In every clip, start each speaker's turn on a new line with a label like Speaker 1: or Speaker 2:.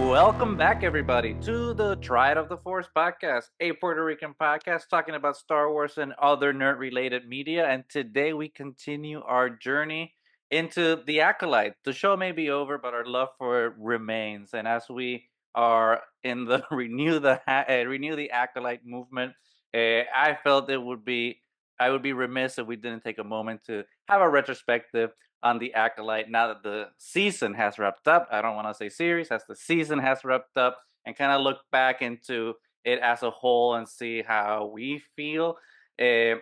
Speaker 1: Welcome back, everybody, to the Triad of the Force podcast, a Puerto Rican podcast talking about Star Wars and other nerd related media. And today we continue our journey into The Acolyte. The show may be over, but our love for it remains. And as we are in the renew the Acolyte movement, I felt I would be remiss if we didn't take a moment to have a retrospective on the Acolyte now that the season has wrapped up. I don't want to say series, as the season has wrapped up, and kind of look back into it as a whole and see how we feel uh,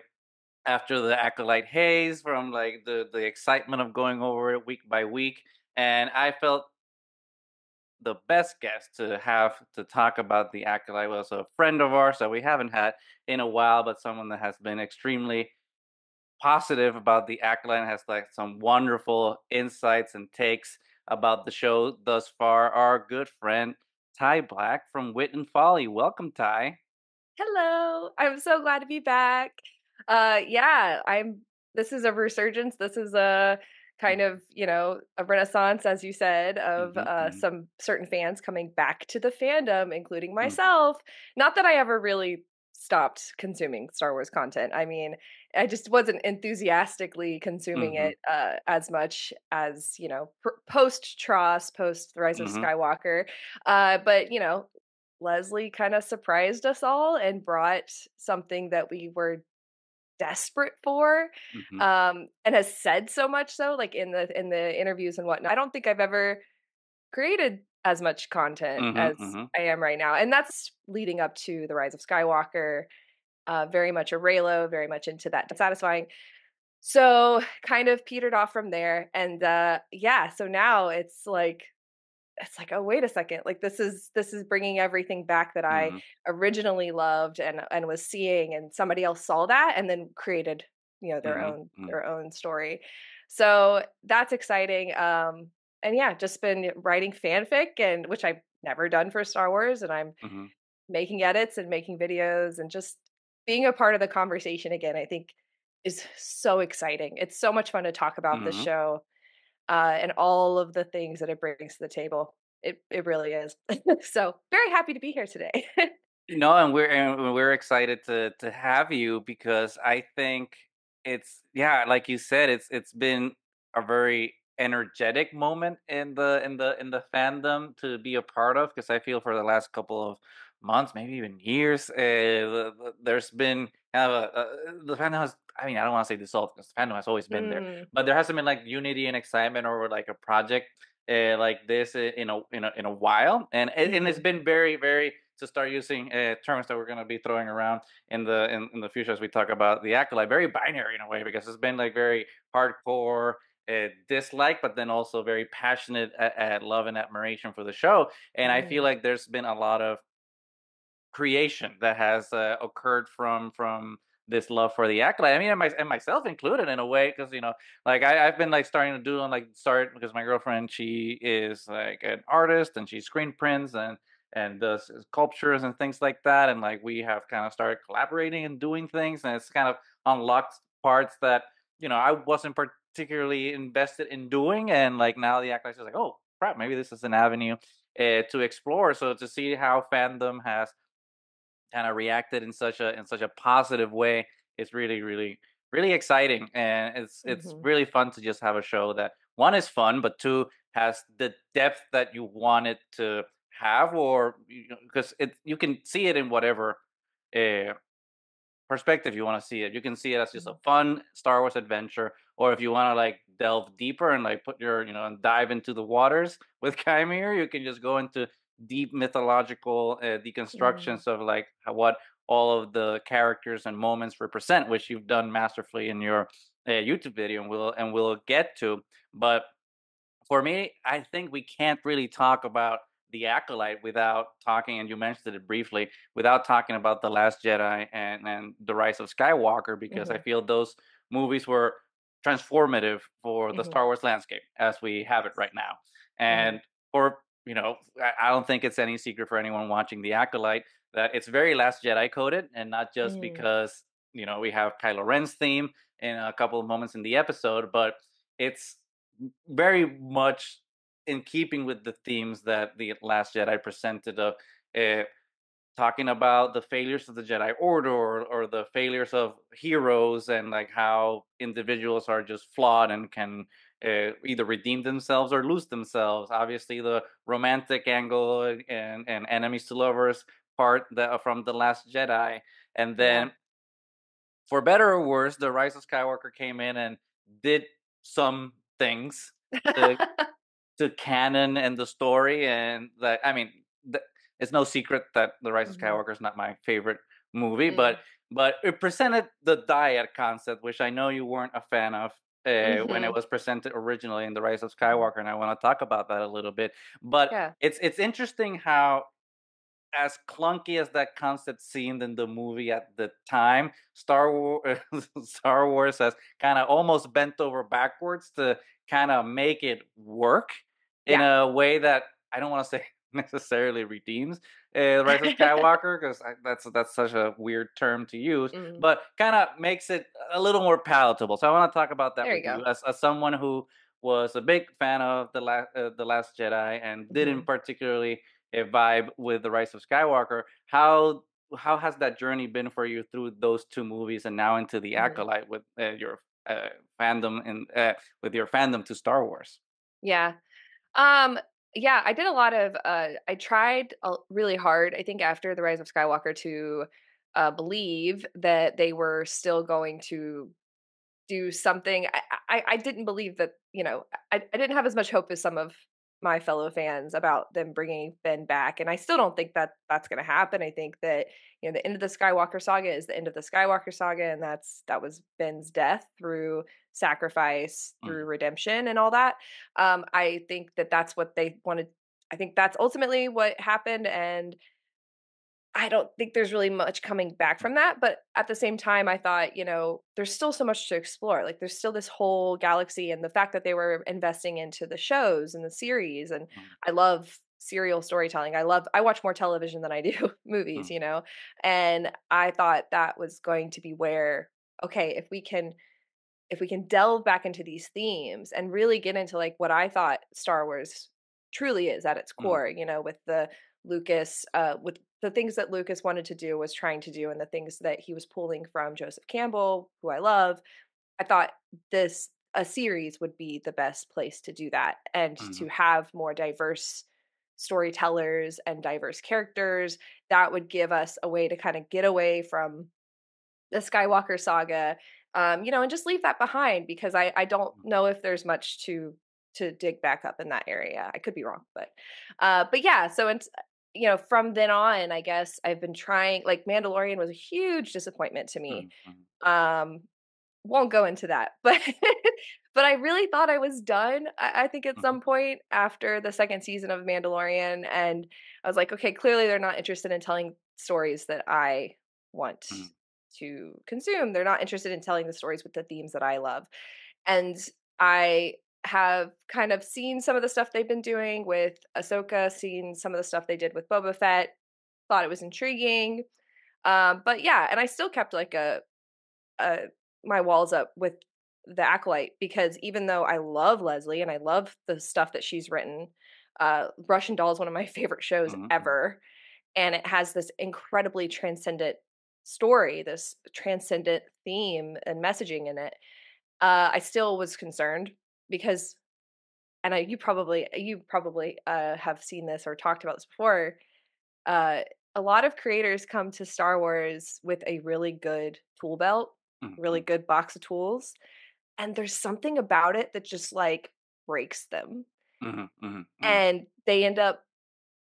Speaker 1: after the Acolyte haze from like the excitement of going over it week by week. And I felt the best guest to have to talk about the Acolyte was a friend of ours that we haven't had in a while, but someone that has been extremely positive about the Acolyte and has like some wonderful insights and takes about the show thus far. Our good friend Ty Black from Wit and Folly. Welcome, Ty.
Speaker 2: Hello. I'm so glad to be back. Yeah, I'm this is a resurgence. This is a kind of, a renaissance, as you said, of
Speaker 1: Hmm, hmm,
Speaker 2: some certain fans coming back to the fandom, including
Speaker 1: hmm,
Speaker 2: myself. Not that I ever really stopped consuming Star Wars content. I mean, I just wasn't enthusiastically consuming
Speaker 1: hmm,
Speaker 2: it as much as, post Tross, post The Rise of
Speaker 1: hmm,
Speaker 2: Skywalker. But, Leslie kind of surprised us all and brought something that we were desperate for,
Speaker 1: hmm,
Speaker 2: and has said so much so, like in the interviews and whatnot. I don't think I've ever created as much content
Speaker 1: hmm,
Speaker 2: as
Speaker 1: hmm,
Speaker 2: I am right now, and that's leading up to the Rise of Skywalker. Very much a Reylo, very much into that satisfying. So kind of petered off from there, and yeah. So now it's like, oh, wait a second, like this is bringing everything back that I
Speaker 1: hmm,
Speaker 2: originally loved and was seeing, and somebody else saw that and then created, their
Speaker 1: hmm,
Speaker 2: own
Speaker 1: hmm,
Speaker 2: their own story. So that's exciting. And yeah, just been writing fanfic, and which I've never done for Star Wars, and I'm
Speaker 1: hmm,
Speaker 2: making edits and making videos and just being a part of the conversation again, I think is so exciting. It's so much fun to talk about this
Speaker 1: hmm.
Speaker 2: show, and all of the things that it brings to the table. It really is. So very happy to be here today.
Speaker 1: No, and we're excited to have you because I think it's, yeah, like you said, it's been a very energetic moment in the fandom to be a part of, because I feel for the last couple of months, maybe even years, there's been kind of the fandom has, I mean, I don't want to say dissolved because the fandom has always been there,
Speaker 2: Mm,
Speaker 1: but there hasn't been like unity and excitement over like a project like this in a while, and it's
Speaker 2: mhm,
Speaker 1: been very, to start using terms that we're going to be throwing around in the future as we talk about the Acolyte, very binary in a way, because it's been like very hardcore dislike, but then also very passionate at love and admiration for the show. And I feel
Speaker 2: mhm,
Speaker 1: like there's been a lot of creation that has occurred from this love for the Acolyte. I mean, and myself included in a way, because like I've been like starting to do on like start, because my girlfriend, she is like an artist and she screen prints and does sculptures and things like that, and like we have kind of started collaborating and doing things, and it's kind of unlocked parts that I wasn't particularly invested in doing, and like now the Acolyte is like, oh crap, maybe this is an avenue to explore. So to see how fandom has kind of reacted in such a positive way is really exciting, and it's
Speaker 2: mhm,
Speaker 1: really fun to just have a show that, one, is fun, but two, has the depth that you want it to have, or because it you can see it in whatever uh, perspective you want to see it. You can see it as just a
Speaker 2: mhm,
Speaker 1: fun Star Wars adventure, or if you want to like delve deeper and like put your and dive into the waters with Chimere, you can just go into deep mythological
Speaker 2: mhm,
Speaker 1: deconstructions of like what all of the characters and moments represent, which you've done masterfully in your YouTube video, and we'll get to. But for me, I think we can't really talk about the Acolyte without talking, and you mentioned it briefly, without talking about the Last Jedi and the Rise of Skywalker, because I
Speaker 2: mhm,
Speaker 1: feel those movies were transformative for the
Speaker 2: mhm,
Speaker 1: Star Wars landscape as we have it right now.
Speaker 2: mhm,
Speaker 1: And for I don't think it's any secret for anyone watching The Acolyte that it's very Last Jedi coded, and not just
Speaker 2: Mm,
Speaker 1: because we have Kylo Ren's theme in a couple of moments in the episode, but it's very much in keeping with the themes that the Last Jedi presented of uh, talking about the failures of the Jedi Order, or the failures of heroes, and like how individuals are just flawed and can either redeem themselves or lose themselves. Obviously, the romantic angle and enemies to lovers part that from the Last Jedi, and
Speaker 2: yeah.
Speaker 1: then for better or worse, the Rise of Skywalker came in and did some things to canon and the story, and that I mean, it's no secret that the Rise of
Speaker 2: Mhm.
Speaker 1: Skywalker is not my favorite movie,
Speaker 2: Mm.
Speaker 1: but it presented the dyad concept, which I know you weren't a fan of when it
Speaker 2: Mhm.
Speaker 1: was presented originally in the Rise of
Speaker 2: Mhm.
Speaker 1: Skywalker, and I want to talk about that a little bit. But
Speaker 2: Yeah.
Speaker 1: it's interesting how, as clunky as that concept seemed in the movie at the time, Star Wars has kind of almost bent over backwards to kind of make it work in
Speaker 2: Yeah.
Speaker 1: a way that I don't want to say necessarily redeems the Rise of Skywalker, because that's such a weird term to use,
Speaker 2: Mm.
Speaker 1: but kind of makes it a little more palatable. So I want to talk about that
Speaker 2: There
Speaker 1: with
Speaker 2: you
Speaker 1: you,
Speaker 2: go.
Speaker 1: as someone who was a big fan of the Last Jedi and didn't
Speaker 2: Mhm.
Speaker 1: particularly a vibe with the Rise of Skywalker. How has that journey been for you through those two movies and now into the
Speaker 2: Mhm.
Speaker 1: Acolyte with your fandom and with your fandom to Star Wars?
Speaker 2: Yeah. Um, yeah, I did a lot of I tried really hard, I think after The Rise of Skywalker, to believe that they were still going to do something. I didn't believe that, I didn't have as much hope as some of my fellow fans about them bringing Ben back, and I still don't think that that's going to happen. I think that, the end of the Skywalker saga is the end of the Skywalker saga, and that was Ben's death through sacrifice, through
Speaker 1: Mhm,
Speaker 2: redemption, and all that. I think that that's what they wanted. I think that's ultimately what happened, and I don't think there's really much coming back
Speaker 1: mm,
Speaker 2: from that, but at the same time, I thought, there's still so much to explore. Like, there's still this whole galaxy, and the fact that they were investing into the shows and the series, and
Speaker 1: mm,
Speaker 2: I love serial storytelling. I watch more television than I do movies,
Speaker 1: mm,
Speaker 2: and I thought that was going to be where, okay, if we can delve back into these themes and really get into like what I thought Star Wars truly is at its
Speaker 1: mm,
Speaker 2: core, with the with the things that Lucas wanted to do, was trying to do, and the things that he was pulling from Joseph Campbell, who I love. I thought this a series would be the best place to do that, and
Speaker 1: mhm,
Speaker 2: to have more diverse storytellers and diverse characters. That would give us a way to kind of get away from the Skywalker saga, and just leave that behind, because I don't
Speaker 1: mm,
Speaker 2: know if there's much to dig back up in that area. I could be wrong, but yeah. So it's from then on, I guess I've been trying. Like, Mandalorian was a huge disappointment to me.
Speaker 1: mm, mm,
Speaker 2: Um, won't go into that, but but I really thought I was done. I think at
Speaker 1: mhm,
Speaker 2: some point after the second season of Mandalorian, and I was like, okay, clearly they're not interested in telling stories that I want
Speaker 1: mm,
Speaker 2: to consume. They're not interested in telling the stories with the themes that I love. And I have kind of seen some of the stuff they've been doing with Ahsoka, seen some of the stuff they did with Boba Fett, thought it was intriguing. But yeah, and I still kept like uh, my walls up with the Acolyte, because even though I love Leslie and I love the stuff that she's written, Russian Doll is one of my favorite shows
Speaker 1: mhm, mhm,
Speaker 2: ever, and it has this incredibly transcendent story, this transcendent theme and messaging in it. I still was concerned because, and you probably have seen this or talked about this before. Uh, a lot of creators come to Star Wars with a really good tool belt, really
Speaker 1: mhm,
Speaker 2: good box of tools, and there's something about it that just, like, breaks them,
Speaker 1: mhm, mhm, mhm,
Speaker 2: and they end up,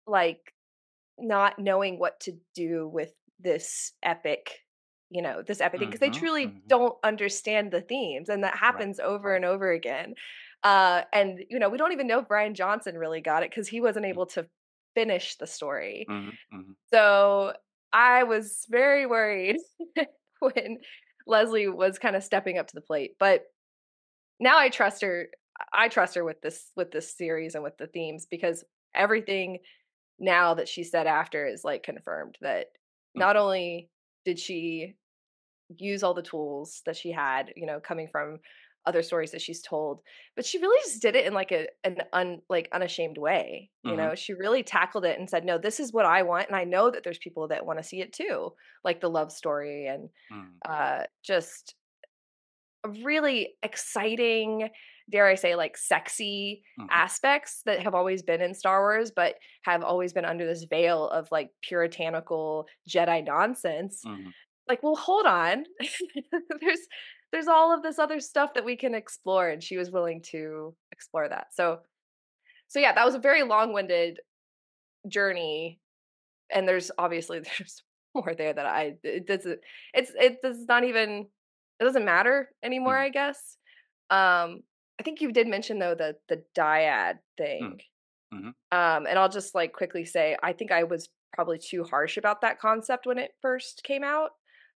Speaker 2: like, not knowing what to do with this epic thing, because they
Speaker 1: mhm,
Speaker 2: truly
Speaker 1: mhm,
Speaker 2: don't understand the themes, and that
Speaker 1: right,
Speaker 2: happens over
Speaker 1: right,
Speaker 2: and over again. And, we don't even know if Brian Johnson really got it, because he wasn't
Speaker 1: mm,
Speaker 2: able to finish the story.
Speaker 1: mhm, mhm,
Speaker 2: So, I was very worried when Leslie was kinda stepping up to the plate, but now I trust her with this series and with the themes, because everything now that she said after is like confirmed that not
Speaker 1: Mhm.
Speaker 2: only did she use all the tools that she had, coming from other stories that she's told, but she really just did it in like like unashamed way.
Speaker 1: Mhm.
Speaker 2: She really tackled it and said, "No, this is what I want, and I know that there's people that want to see it too." Like the love story and
Speaker 1: Mhm.
Speaker 2: just really exciting, dare I say, like sexy
Speaker 1: Mhm.
Speaker 2: aspects that have always been in Star Wars, but have always been under this veil of like puritanical Jedi nonsense.
Speaker 1: Mhm.
Speaker 2: Like, well, hold on. there's there's all of this other stuff that we can explore, and she was willing to explore that. So yeah, that was a very long-winded journey, and there's obviously there's more there that I it doesn't it does not even it doesn't matter anymore,
Speaker 1: Mhm.
Speaker 2: I guess. I think you did mention though the dyad thing.
Speaker 1: Mhm. Mhm.
Speaker 2: And I'll just like quickly say I think I was probably too harsh about that concept when it first came out.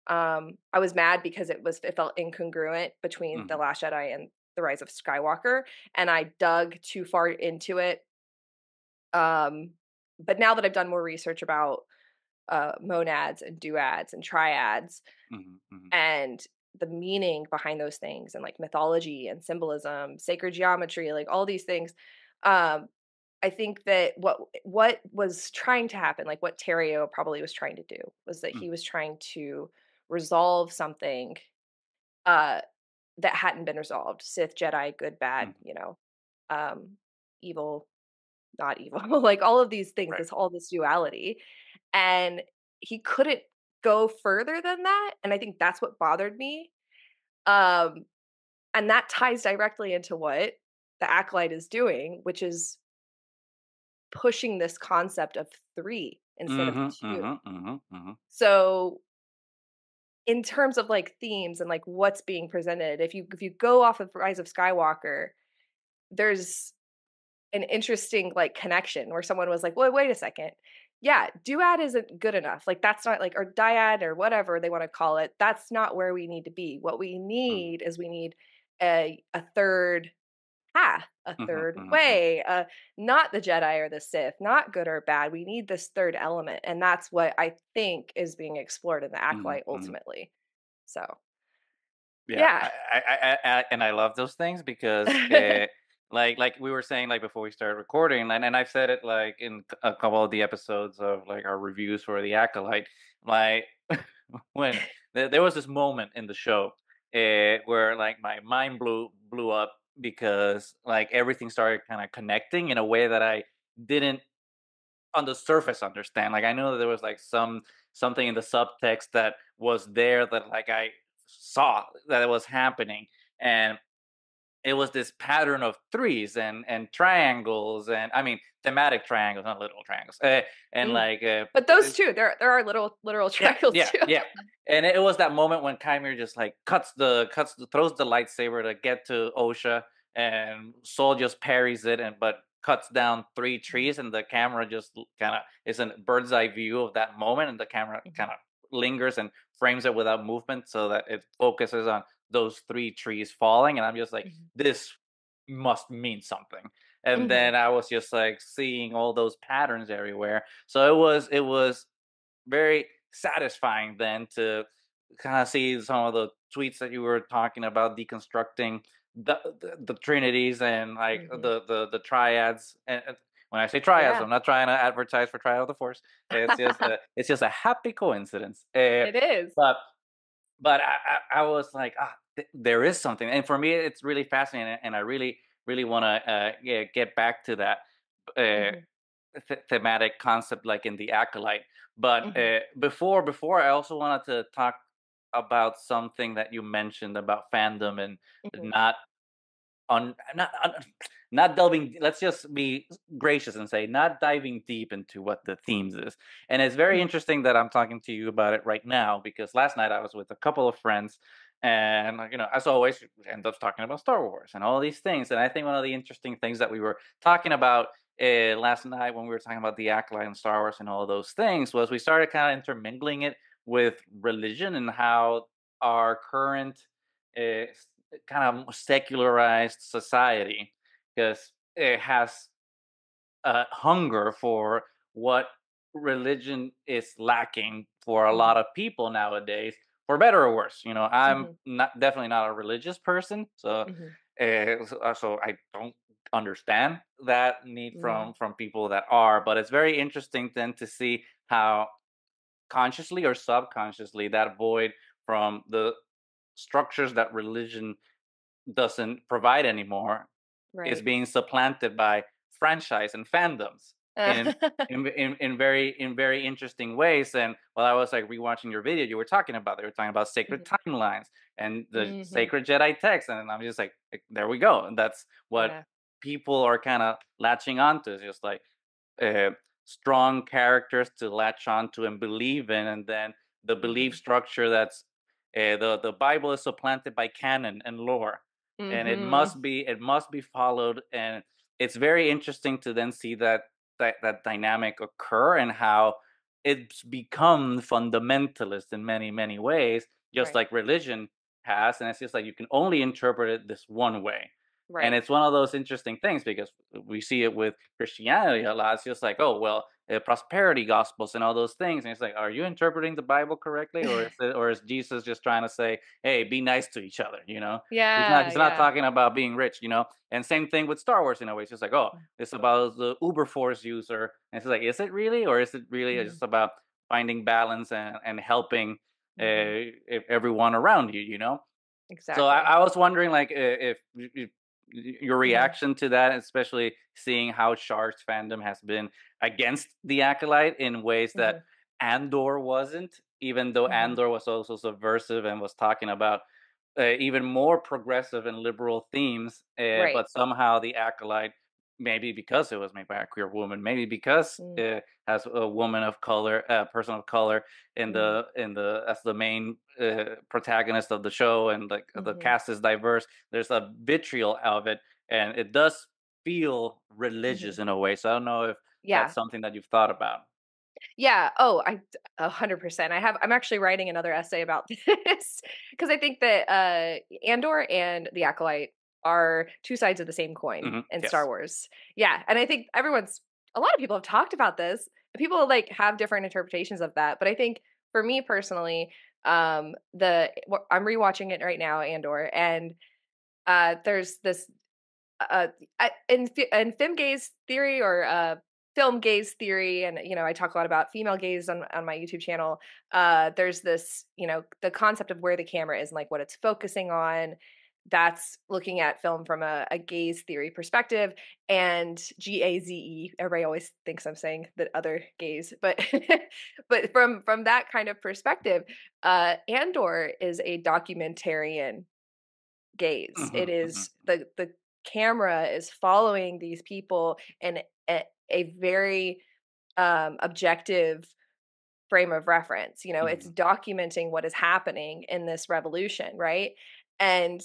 Speaker 2: I was mad because it felt incongruent between The
Speaker 1: Mhm.
Speaker 2: Last Jedi and The Rise of Skywalker, and I dug too far into it. Um, but now that I've done more research about monads and duads and triads
Speaker 1: Mhm. Mhm.
Speaker 2: and the meaning behind those things and like mythology and symbolism, sacred geometry, like all these things. Um, I think that what was trying to happen, like what Terrio probably was trying to do, was that he
Speaker 1: Mhm.
Speaker 2: was trying to resolve something uh that hadn't been resolved. Sith, Jedi, good, bad,
Speaker 1: Mhm.
Speaker 2: um, evil, not evil, like all of these things,
Speaker 1: Right.
Speaker 2: all this duality. And he couldn't go further than that. And I think that's what bothered me. Um, and that ties directly into what the Acolyte is doing, which is pushing this concept of three instead of
Speaker 1: Mhm.
Speaker 2: two.
Speaker 1: Mhm. Mhm. Mhm.
Speaker 2: So in terms of like themes and like what's being presented, if you go off of Rise of Skywalker, there's an interesting like connection where someone was like, "Well, wait a second. Yeah, duad isn't good enough. Like that's not like or dyad or whatever they want to call it. That's not where we need to be. What we
Speaker 1: Mhm.
Speaker 2: need is we need a third path, a
Speaker 1: Mhm.
Speaker 2: third
Speaker 1: Mhm. Mhm.
Speaker 2: way, not the Jedi or the Sith, not good or bad. We need this third element, and that's what I think is being explored in the
Speaker 1: Mhm.
Speaker 2: Acolyte
Speaker 1: Mhm.
Speaker 2: ultimately. So
Speaker 1: Yeah,
Speaker 2: yeah.
Speaker 1: and I love those things because, like we were saying, like before we started recording, and I've said it like in a couple of the episodes of like our reviews for the Acolyte, like when there was this moment in the show, where like my mind blew up because like everything started kind of connecting in a way that I didn't on the surface understand. Like I know that there was like something in the subtext that was there that like I saw that it was happening, and it was this pattern of threes and triangles, and I mean thematic triangles, not literal triangles, and
Speaker 2: Mm.
Speaker 1: like
Speaker 2: But those two, there are little literal
Speaker 1: yeah,
Speaker 2: triangles
Speaker 1: yeah,
Speaker 2: too.
Speaker 1: yeah. And it was that moment when Kymir just like throws the lightsaber to get to Osha, and Soul just parries it and but cuts down three
Speaker 2: Mhm,
Speaker 1: trees, and the camera just kind of is a bird's eye view of that moment, and the camera
Speaker 2: mhm,
Speaker 1: kind of lingers and frames it without movement so that it focuses on those three trees falling, and I'm just like,
Speaker 2: mhm,
Speaker 1: this must mean something. And
Speaker 2: mhm,
Speaker 1: then I was just like seeing all those patterns everywhere. So it was very satisfying then to kind of see some of the tweets that you were talking about deconstructing the trinities and like
Speaker 2: mhm.
Speaker 1: the triads, and when I say triads,
Speaker 2: Yeah,
Speaker 1: I'm not trying to advertise for Triad of the Force. It's just a happy coincidence.
Speaker 2: it is.
Speaker 1: But I was like, there is something, and for me, it's really fascinating, and I really want to yeah, get back to that uh,
Speaker 2: Mhm,
Speaker 1: thematic concept, like in the Acolyte. But
Speaker 2: mhm,
Speaker 1: before, I also wanted to talk about something that you mentioned about fandom and
Speaker 2: mhm,
Speaker 1: not on not delving. Let's just be gracious and say not diving deep into what the themes is. And it's very
Speaker 2: mhm,
Speaker 1: interesting that I'm talking to you about it right now because last night I was with a couple of friends, and as always, we end up talking about Star Wars and all these things. And I think one of the interesting things that we were talking about last night when we were talking about the Acolyte and Star Wars and all those things was we started kind of intermingling it with religion and how our current uh, kind of secularized society, because it has hunger for what religion is lacking for a lot
Speaker 2: Mhm.
Speaker 1: of people nowadays, for better or worse. I'm
Speaker 2: Mhm.
Speaker 1: not definitely not a religious person, so
Speaker 2: Mhm.
Speaker 1: so I don't understand that need
Speaker 2: Mm.
Speaker 1: from people that are. But it's very interesting then to see how consciously or subconsciously that void from the structures that religion doesn't provide anymore is
Speaker 2: Right.
Speaker 1: being supplanted by franchise and fandoms in in very interesting ways. And while I was like rewatching your video, you were talking about they were talking about sacred
Speaker 2: Mhm.
Speaker 1: timelines and the
Speaker 2: Mhm.
Speaker 1: sacred Jedi text, and I'm just like there we go. And that's what
Speaker 2: Yeah.
Speaker 1: people are kind of latching onto. It's just like uh, strong characters to latch onto and believe in, and then the belief
Speaker 2: Mhm.
Speaker 1: structure that's the Bible is supplanted by canon and lore, and
Speaker 2: Mhm.
Speaker 1: it must be followed. And it's very interesting to then see that dynamic occur and how it's become fundamentalist in many ways, just
Speaker 2: Right.
Speaker 1: like religion has. And it's just like you can only interpret it this one way. And
Speaker 2: Right.
Speaker 1: it's one of those interesting things because we see it with Christianity a lot. It's just like, oh well, prosperity gospels and all those things. And it's like, are you interpreting the Bible correctly, or is Jesus just trying to say, hey, be nice to each other?
Speaker 2: Yeah,
Speaker 1: He's not
Speaker 2: yeah.
Speaker 1: talking about being rich. And same thing with Star Wars in a way. It's just like, oh, it's about the Uber Force user. And it's like, is it really, or is it really
Speaker 2: Mhm.
Speaker 1: just about finding balance and helping
Speaker 2: Mhm.
Speaker 1: everyone around you? So
Speaker 2: Exactly.
Speaker 1: I was wondering, like, if your
Speaker 2: Mhm.
Speaker 1: reaction to that, especially seeing how Shark's fandom has been against the Acolyte in ways that
Speaker 2: Mhm.
Speaker 1: Andor wasn't, even though
Speaker 2: Mhm.
Speaker 1: Andor was also subversive and was talking about even more progressive and liberal themes,
Speaker 2: Right.
Speaker 1: but somehow the Acolyte, maybe because it was made by a queer woman, maybe because
Speaker 2: Mm.
Speaker 1: it has a woman of color, a person of color
Speaker 2: Mhm.
Speaker 1: in the as the main protagonist of the show, and like the
Speaker 2: Mhm.
Speaker 1: cast is diverse. There's a vitriol of it, and it does feel religious
Speaker 2: Mhm.
Speaker 1: in a way. So I don't know if that's
Speaker 2: Yeah.
Speaker 1: something that you've thought about.
Speaker 2: Yeah. Oh, 100%. I'm actually writing another essay about this because I think that Andor and the Acolyte are two sides of the same coin in Star
Speaker 1: Yes.
Speaker 2: Wars. Yeah, and I think a lot of people have talked about this. People like have different interpretations of that, but I think for me personally, I'm rewatching it right now, Andor, and there's this uh, in fem gaze theory or film gaze theory, and I talk a lot about female gaze on my YouTube channel. There's this, the concept of where the camera is and like what it's focusing on. That's looking at film from a gaze theory perspective, and GAZE. Everybody always thinks I'm saying the other gaze, but but from that kind of perspective, Andor is a documentarian gaze. It is the camera is following these people in a very objective frame of reference. It's
Speaker 1: Mhm,
Speaker 2: documenting what is happening in this revolution, right? And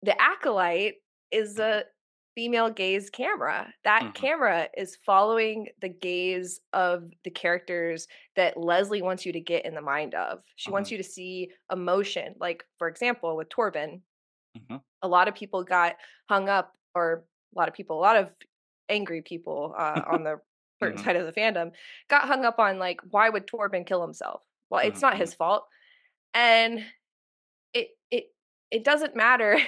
Speaker 2: the acolyte is
Speaker 1: mhm,
Speaker 2: a female gaze camera. That
Speaker 1: mhm,
Speaker 2: camera is following the gaze of the characters that Leslie wants you to get in the mind of. She wants
Speaker 1: mhm,
Speaker 2: you to see emotion. Like, for example, with Torben,
Speaker 1: mhm,
Speaker 2: a lot of people got hung up, or a lot of angry people on the certain
Speaker 1: mhm,
Speaker 2: side of the fandom got hung up on, like, why would Torben kill himself? Well, it's
Speaker 1: mhm,
Speaker 2: not
Speaker 1: mhm,
Speaker 2: his fault, and it it it doesn't matter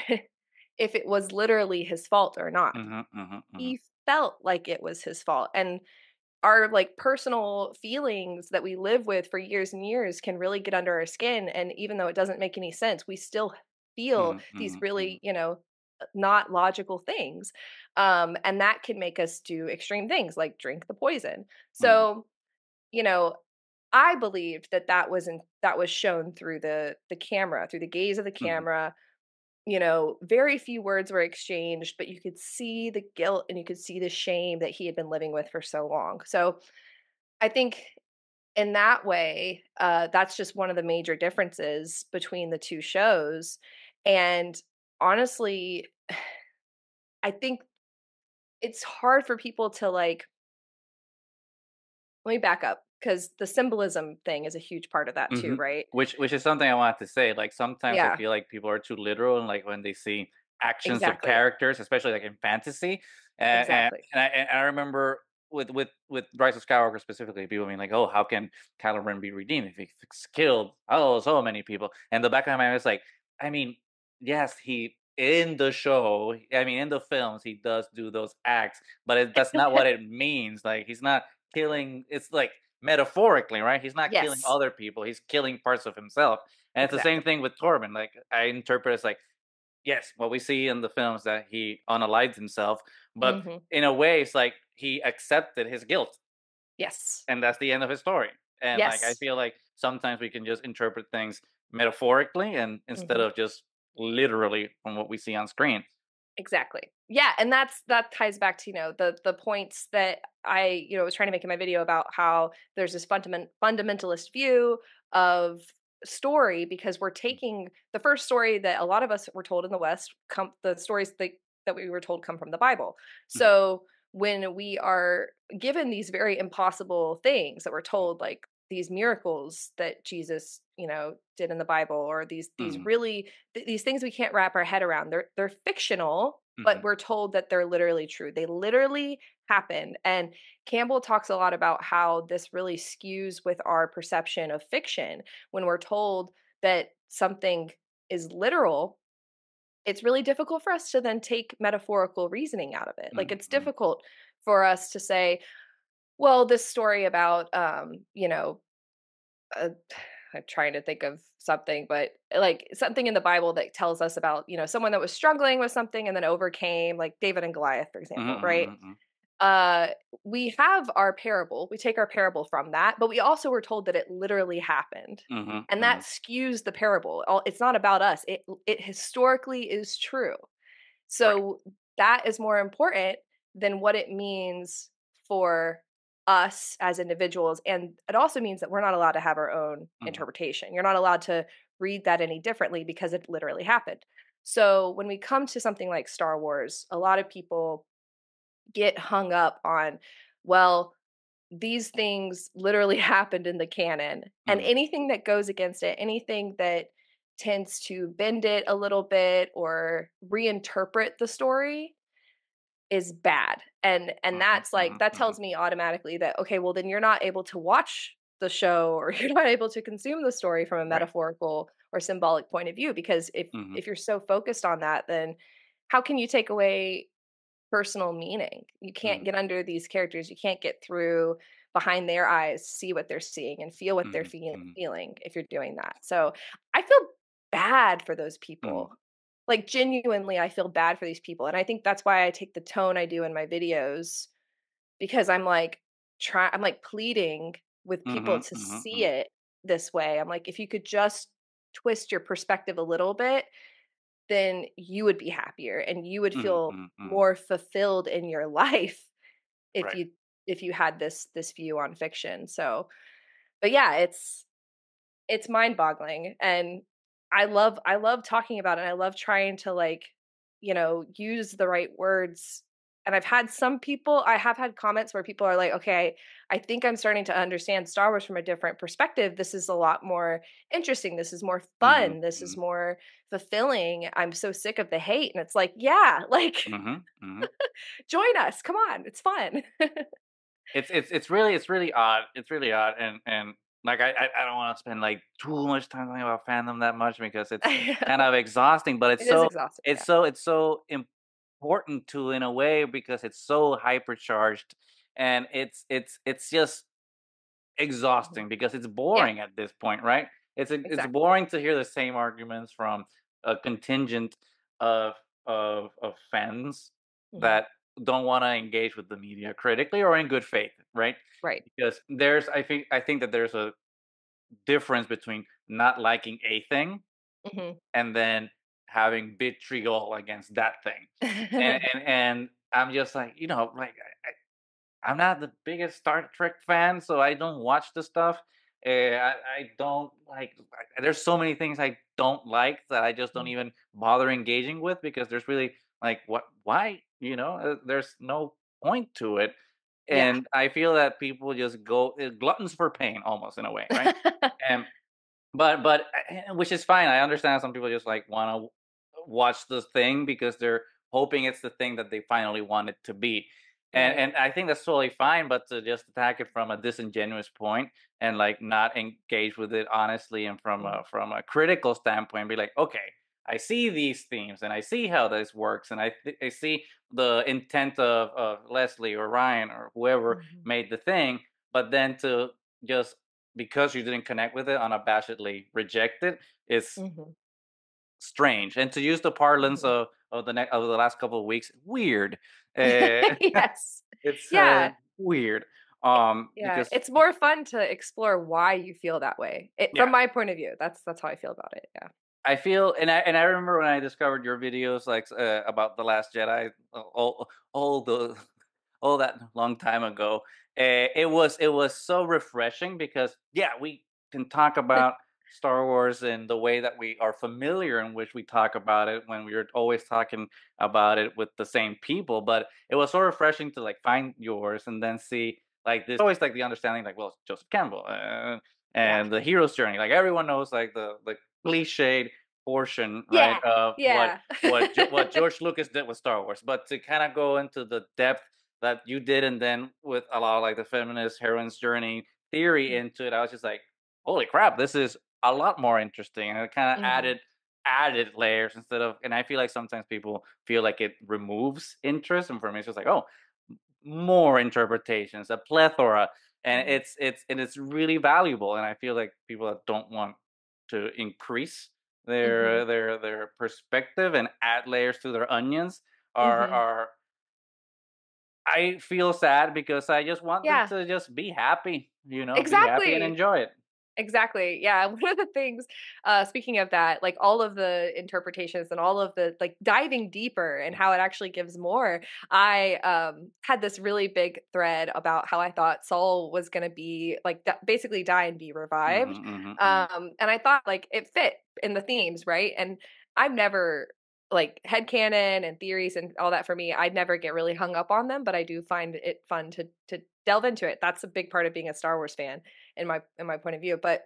Speaker 2: if it was literally his fault or not.
Speaker 1: mhm, mhm, mhm,
Speaker 2: He felt like it was his fault, and our like personal feelings that we live with for years and years can really get under our skin, and even though it doesn't make any sense, we still feel
Speaker 1: mhm,
Speaker 2: these
Speaker 1: mhm,
Speaker 2: really,
Speaker 1: mhm,
Speaker 2: not logical things, and that can make us do extreme things like drink the poison.
Speaker 1: mhm,
Speaker 2: So, you know I believed that that was shown through the camera, through the gaze of the
Speaker 1: mhm,
Speaker 2: camera. Very few words were exchanged, but you could see the guilt and you could see the shame that he had been living with for so long. So I think in that way, that's just one of the major differences between the two shows. And honestly, I think it's hard for people to like, let me back up because the symbolism thing is a huge part of that too,
Speaker 1: mhm.
Speaker 2: right?
Speaker 1: Which is something I wanted to say. Like sometimes I
Speaker 2: Yeah,
Speaker 1: feel like people are too literal, and like when they see actions of
Speaker 2: exactly.
Speaker 1: characters, especially like in fantasy. And
Speaker 2: Exactly.
Speaker 1: I remember with Rise of Skywalker specifically, people being like, "Oh, how can Kylo Ren be redeemed if he's killed so many people?" And the back of my mind is like, I mean, yes, he in the show, I mean, in the films, he does do those acts, but that's not what it means. Like, he's not killing. It's like metaphorically, right? He's not killing
Speaker 2: Yes,
Speaker 1: other people. He's killing parts of himself, and it's the same
Speaker 2: exactly.
Speaker 1: thing with Torben. Like, I interpret it as like, yes, what we see in the films that he unalives himself, but
Speaker 2: Hmm.
Speaker 1: in a way, it's like he accepted his guilt,
Speaker 2: Yes,
Speaker 1: and that's the end of his story. And like, I
Speaker 2: yes.
Speaker 1: feel like sometimes we can just interpret things metaphorically, and instead
Speaker 2: Hmm.
Speaker 1: of just literally from what we see on screen.
Speaker 2: Exactly. Yeah, and that ties back to, the points that I, was trying to make in my video about how there's this fundamentalist view of story, because we're taking the first story that a lot of us were told in the West, the stories that we were told come from the Bible.
Speaker 1: Mhm,
Speaker 2: So when we are given these very impossible things that we're told, like these miracles that Jesus, did in the Bible, or these
Speaker 1: mhm,
Speaker 2: really these things we can't wrap our head around. They're fictional, but
Speaker 1: mhm,
Speaker 2: we're told that they're literally true. They literally happened. And Campbell talks a lot about how this really skews with our perception of fiction. When we're told that something is literal, it's really difficult for us to then take metaphorical reasoning out of it. Like,
Speaker 1: mhm,
Speaker 2: it's
Speaker 1: mhm,
Speaker 2: difficult for us to say, well, this story about uh, I'm trying to think of something, but like something in the Bible that tells us about, someone that was struggling with something and then overcame, like David and Goliath, for
Speaker 1: mhm,
Speaker 2: example, right?
Speaker 1: mhm, mhm,
Speaker 2: Uh, we have our parable, we take our parable from that, but we also were told that it literally happened.
Speaker 1: mhm,
Speaker 2: And that
Speaker 1: mhm.
Speaker 2: skews the parable. It's not about us. It historically is true.
Speaker 1: Right.
Speaker 2: So that is more important than what it means for us as individuals. And it also means that we're not allowed to have our own
Speaker 1: Mhm,
Speaker 2: interpretation. You're not allowed to read that any differently because it literally happened. So when we come to something like Star Wars, a lot of people get hung up on, well, these things literally happened in the canon. And
Speaker 1: mhm,
Speaker 2: anything that goes against it, anything that tends to bend it a little bit or reinterpret the story, is bad. And
Speaker 1: mhm,
Speaker 2: that's like,
Speaker 1: mhm,
Speaker 2: that
Speaker 1: mhm.
Speaker 2: tells me automatically that, okay, well, then you're not able to watch the show, or you're not able to consume the story from a
Speaker 1: Right.
Speaker 2: metaphorical or symbolic point of view, because if
Speaker 1: Mhm,
Speaker 2: if you're so focused on that, then how can you take away personal meaning? You can't
Speaker 1: mhm,
Speaker 2: get under these characters. You can't get through behind their eyes, see what they're seeing and feel what they're
Speaker 1: mhm, mhm,
Speaker 2: feeling if you're doing that. So I feel bad for those
Speaker 1: mhm,
Speaker 2: people. Like, genuinely, I feel bad for these people. And I think that's why I take the tone I do in my videos, because I'm like pleading with people
Speaker 1: mhm,
Speaker 2: to
Speaker 1: mhm,
Speaker 2: see
Speaker 1: mhm,
Speaker 2: it this way. I'm like, if you could just twist your perspective a little bit, then you would be happier and you would
Speaker 1: mhm,
Speaker 2: feel
Speaker 1: mhm, mhm.
Speaker 2: more fulfilled in your life if
Speaker 1: Right.
Speaker 2: you had this view on fiction. So, but yeah, it's mind-boggling, and I love talking about it. And I love trying to, like, use the right words. And I have had comments where people are like, "Okay, I think I'm starting to understand Star Wars from a different perspective. This is a lot more interesting. This is more
Speaker 1: Mhm,
Speaker 2: fun. This is
Speaker 1: mhm,
Speaker 2: more fulfilling. I'm so sick of the hate." And it's like, "Yeah, like,
Speaker 1: mhm, mhm.
Speaker 2: join us. Come on. It's fun."
Speaker 1: It's really odd. It's really odd, and like I don't want to spend like too much time talking about fandom that much because it's
Speaker 2: I
Speaker 1: kind
Speaker 2: know.
Speaker 1: of exhausting. But
Speaker 2: It is exhausting, yeah.
Speaker 1: it's so important to in a way because it's so hypercharged, and it's just
Speaker 2: Mhm.
Speaker 1: exhausting because it's
Speaker 2: Yeah,
Speaker 1: boring at this point, right? It's
Speaker 2: exactly.
Speaker 1: boring to hear the same arguments from a contingent of of fans
Speaker 2: Mhm.
Speaker 1: that don't want to engage with the media critically or in good faith, right?
Speaker 2: Right.
Speaker 1: Because I think that there's a difference between not liking a thing
Speaker 2: Mhm.
Speaker 1: and then having vitriol against that thing. And I'm just like, like I'm not the biggest Star Trek fan, so I don't watch the stuff. I don't like. There's so many things I don't like that I just don't
Speaker 2: Mhm.
Speaker 1: even bother engaging with because there's really like what why there's no point to it,
Speaker 2: Yeah.
Speaker 1: and I feel that people just go gluttons for pain almost in a way, right? And which is fine. I understand some people just like want to watch this thing because they're hoping it's the thing that they finally want it to be.
Speaker 2: Right.
Speaker 1: and I think that's totally fine, but to just attack it from a disingenuous point and like not engage with it honestly and
Speaker 2: Mhm.
Speaker 1: from a critical standpoint, be like, okay, I see these themes and I see how this works, and I see the intent of Leslie or Ryan or whoever
Speaker 2: Mhm.
Speaker 1: made the thing, but then to just because you didn't connect with it unabashedly reject it is
Speaker 2: Mhm.
Speaker 1: strange. And to use the parlance
Speaker 2: Mhm.
Speaker 1: of the last couple of weeks, weird. Uh,
Speaker 2: Yes.
Speaker 1: it's
Speaker 2: Yeah.
Speaker 1: weird.
Speaker 2: Yeah,
Speaker 1: Because
Speaker 2: it's more fun to explore why you feel that way. It
Speaker 1: yeah,
Speaker 2: from my point of view, that's how I feel about it, yeah.
Speaker 1: I feel, and I remember when I discovered your videos like about the Last Jedi, all the all that long time ago. It was so refreshing because yeah, we can talk about Star Wars in the way that we are familiar in which we talk about it when we are always talking about it with the same people. But it was so refreshing to like find yours and then see like this always like the understanding like well it's Joseph Campbell
Speaker 2: Yeah.
Speaker 1: and the hero's journey like everyone knows like the cliched portion, right,
Speaker 2: Yeah,
Speaker 1: of
Speaker 2: yeah.
Speaker 1: what George Lucas did with Star Wars, but to kind of go into the depth that you did, and then with a lot of like the feminist heroine's journey theory
Speaker 2: Mm,
Speaker 1: into it, I was just like, holy crap, this is a lot more interesting, and it kind of
Speaker 2: mhm,
Speaker 1: added layers instead of, and I feel like sometimes people feel like it removes interest, and for me, it's just like, oh, more interpretations, a plethora, and
Speaker 2: mhm,
Speaker 1: it's really valuable. And I feel like people that don't want to increase
Speaker 2: mhm,
Speaker 1: their perspective and add layers to their onions
Speaker 2: mhm.
Speaker 1: are I feel sad because I just want them
Speaker 2: Yeah,
Speaker 1: to just be happy, you know, be happy and
Speaker 2: exactly.
Speaker 1: enjoy it.
Speaker 2: Exactly. Yeah. One of the things, speaking of that, like all of the interpretations and all of the like diving deeper and how it actually gives more, I had this really big thread about how I thought Saul was going to be like basically die and be
Speaker 1: Mhm,
Speaker 2: revived.
Speaker 1: mhm, mhm,
Speaker 2: And I thought like it fit in the themes, right? And I've never like headcanon and theories and all that for me, I'd never get really hung up on them, but I do find it fun to delve into it. That's a big part of being a Star Wars fan in my point of view, but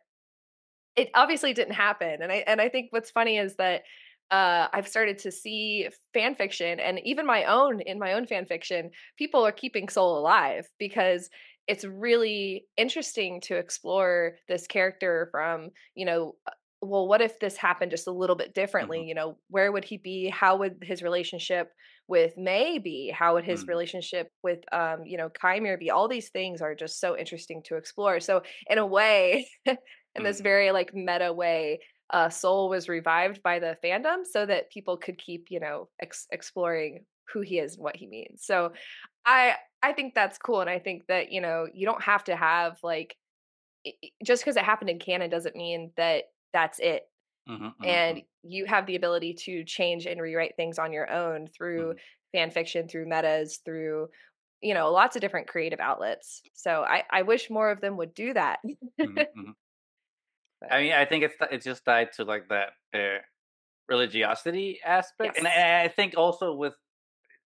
Speaker 2: it obviously didn't happen, and I think what's funny is that, I've started to see fan fiction and even my own fan fiction, people are keeping Soul alive because it's really interesting to explore this character from, well, what if this happened just a little bit differently?
Speaker 1: mhm,
Speaker 2: Where would he be? How would his relationship with May be? How would his
Speaker 1: mhm,
Speaker 2: relationship with, Chimera be? All these things are just so interesting to explore. So in a way, in this
Speaker 1: mhm,
Speaker 2: very like meta way, Soul was revived by the fandom so that people could keep, exploring who he is and what he means. So I think that's cool, and I think that you don't have to have like just because it happened in canon doesn't mean that that's it.
Speaker 1: mhm, mhm,
Speaker 2: And
Speaker 1: mhm,
Speaker 2: you have the ability to change and rewrite things on your own through
Speaker 1: mhm,
Speaker 2: fan fiction, through metas, through lots of different creative outlets. So I wish more of them would do that.
Speaker 1: mhm, mhm.
Speaker 2: But
Speaker 1: I mean, I think it's just tied to like that religiosity aspect, and
Speaker 2: yes.
Speaker 1: I think also with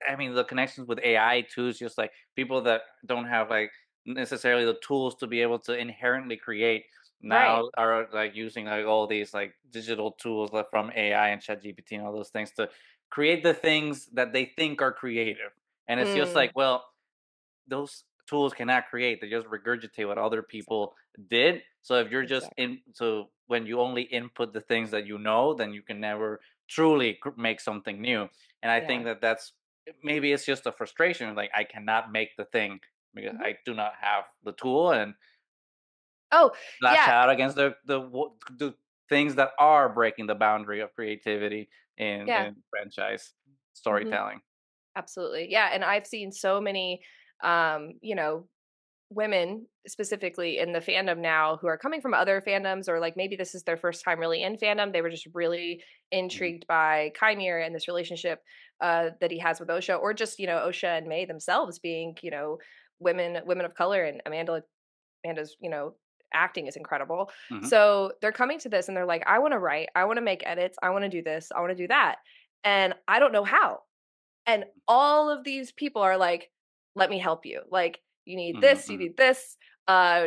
Speaker 1: I mean, the connections with AI too is just like people that don't have like necessarily the tools to be able to inherently create
Speaker 2: Right.
Speaker 1: now are like using like all these like digital tools like from AI and ChatGPT and all those things to create the things that they think are creative. And it's just
Speaker 2: Mm,
Speaker 1: like, well, those tools cannot create. They just regurgitate what other
Speaker 2: exactly.
Speaker 1: people did. So if you're just
Speaker 2: Exactly.
Speaker 1: in, so when you only input the things that you know, then you can never truly make something new. And I think
Speaker 2: Yeah.
Speaker 1: that that's maybe it's just a frustration. Like I cannot make the thing because
Speaker 2: Mhm.
Speaker 1: I do not have the tool and
Speaker 2: Oh,
Speaker 1: lash
Speaker 2: yeah.
Speaker 1: out against the things that are breaking the boundary of creativity
Speaker 2: Yeah.
Speaker 1: in franchise
Speaker 2: Mhm.
Speaker 1: storytelling.
Speaker 2: Absolutely. Yeah, and I've seen so many, women specifically in the fandom now who are coming from other fandoms or like maybe this is their first time really in fandom. They were just really
Speaker 1: Mhm,
Speaker 2: intrigued by Chimera and this relationship that he has with Osha, or just Osha and May themselves being women of color, and Amanda's acting is incredible.
Speaker 1: mhm,
Speaker 2: So they're coming to this and they're like, I want to write, I want to make edits, I want to do this, I want to do that, and I don't know how. And all of these people are like, "Let me help you. Like,
Speaker 1: mhm,
Speaker 2: you
Speaker 1: mhm,
Speaker 2: need this,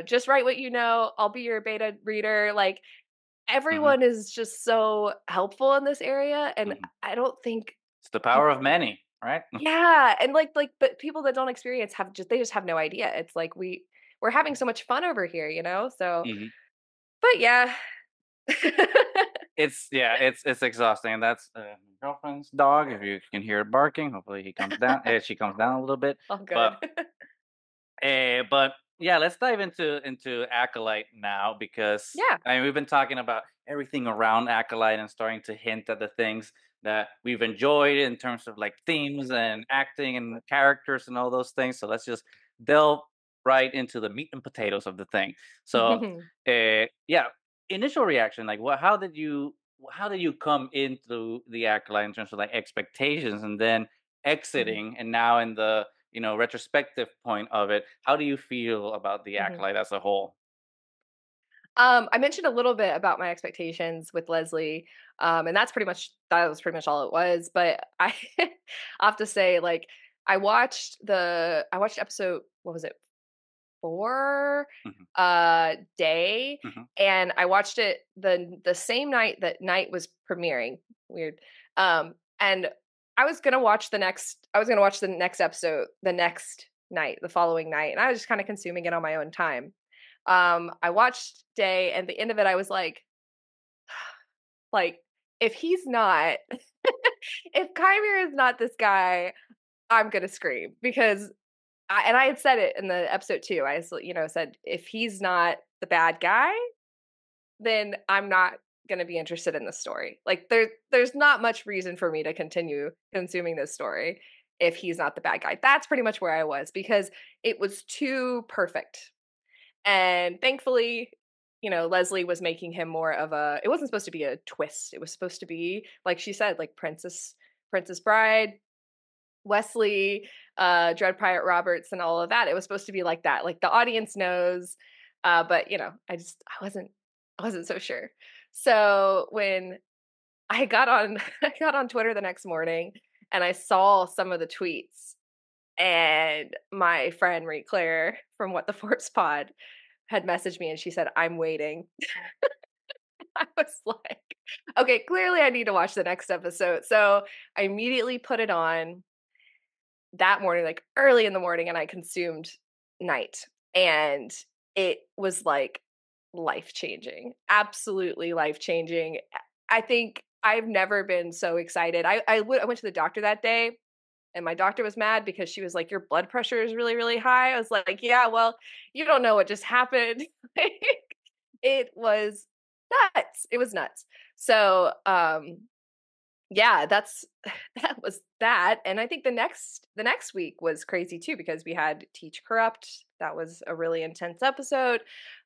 Speaker 2: just write what you know, I'll be your beta reader." Like,
Speaker 1: mhm,
Speaker 2: everyone is just so helpful in this area, and
Speaker 1: mhm.
Speaker 2: I don't think
Speaker 1: It's the power of
Speaker 2: people
Speaker 1: many. right?
Speaker 2: Yeah, and but people that don't experience they just have no idea. It's like we're having so much fun over here, you know? So,
Speaker 1: Mhm.
Speaker 2: but yeah.
Speaker 1: It's yeah, it's exhausting, and that's my girlfriend's dog. If you can hear it barking, hopefully he comes down. She comes down a little bit,
Speaker 2: All
Speaker 1: but
Speaker 2: good.
Speaker 1: but yeah, let's dive into Acolyte now because
Speaker 2: Yeah.
Speaker 1: I mean we've been talking about everything around Acolyte and starting to hint at the things that we've enjoyed in terms of like themes and acting and characters and all those things. So let's just delve right into the meat and potatoes of the thing. So yeah, initial reaction, like what how did you come into the Acolyte in terms of like expectations and then
Speaker 2: Mhm,
Speaker 1: exiting and now in the retrospective point of it, how do you feel about the
Speaker 2: mhm.
Speaker 1: Acolyte as a whole?
Speaker 2: I mentioned a little bit about my expectations with Leslie, and that was pretty much all it was. But I have to say, like, I watched episode, what was it, 4,
Speaker 1: Mhm,
Speaker 2: day,
Speaker 1: mhm,
Speaker 2: and I watched it the same night that Night was premiering. Weird. And I was gonna watch the next episode the next night, the following night, and I was just kind of consuming it on my own time. I watched Day, and at the end of it, I was like, if he's not, if Kymir is not this guy, I'm gonna scream because I had said it in the episode too. Said if he's not the bad guy, then I'm not gonna be interested in the story. Like there's not much reason for me to continue consuming this story if he's not the bad guy. That's pretty much where I was because it was too perfect. And thankfully, Leslie was making him more of a it wasn't supposed to be a twist. It was supposed to be, like she said, like Princess Bride, Wesley, Dread Pirate Roberts, and all of that. It was supposed to be like that. Like the audience knows, but I wasn't so sure. So when I got on I got on Twitter the next morning and I saw some of the tweets, and my friend Marie Claire from What the Force Pod had messaged me and she said, "I'm waiting." I was like, okay, clearly I need to watch the next episode. So I immediately put it on that morning, like early in the morning, and I consumed Night. And it was like life changing, absolutely life changing. I think I've never been so excited. I went to the doctor that day, and my doctor was mad because she was like, "Your blood pressure is really, really high." I was like, "Yeah, well, you don't know what just happened." It was nuts. It was nuts. So, yeah, that's that was that. And I think the next week was crazy too because we had Teach Corrupt. That was a really intense episode.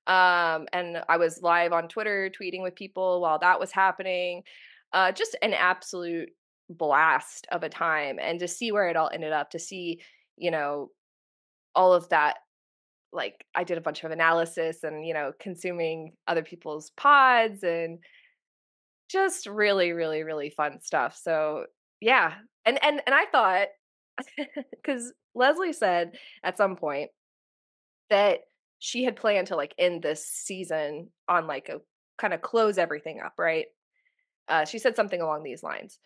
Speaker 2: And I was live on Twitter tweeting with people while that was happening. Just an absolute blast of a time, and to see where it all ended up, to see, you know, all of that. Like, I did a bunch of analysis and, consuming other people's pods, and just really, really, really fun stuff. So, yeah. And I thought, cuz Leslie said at some point that she had planned to, like, end this season on, like, a kinda close everything up, right? She said something along these lines.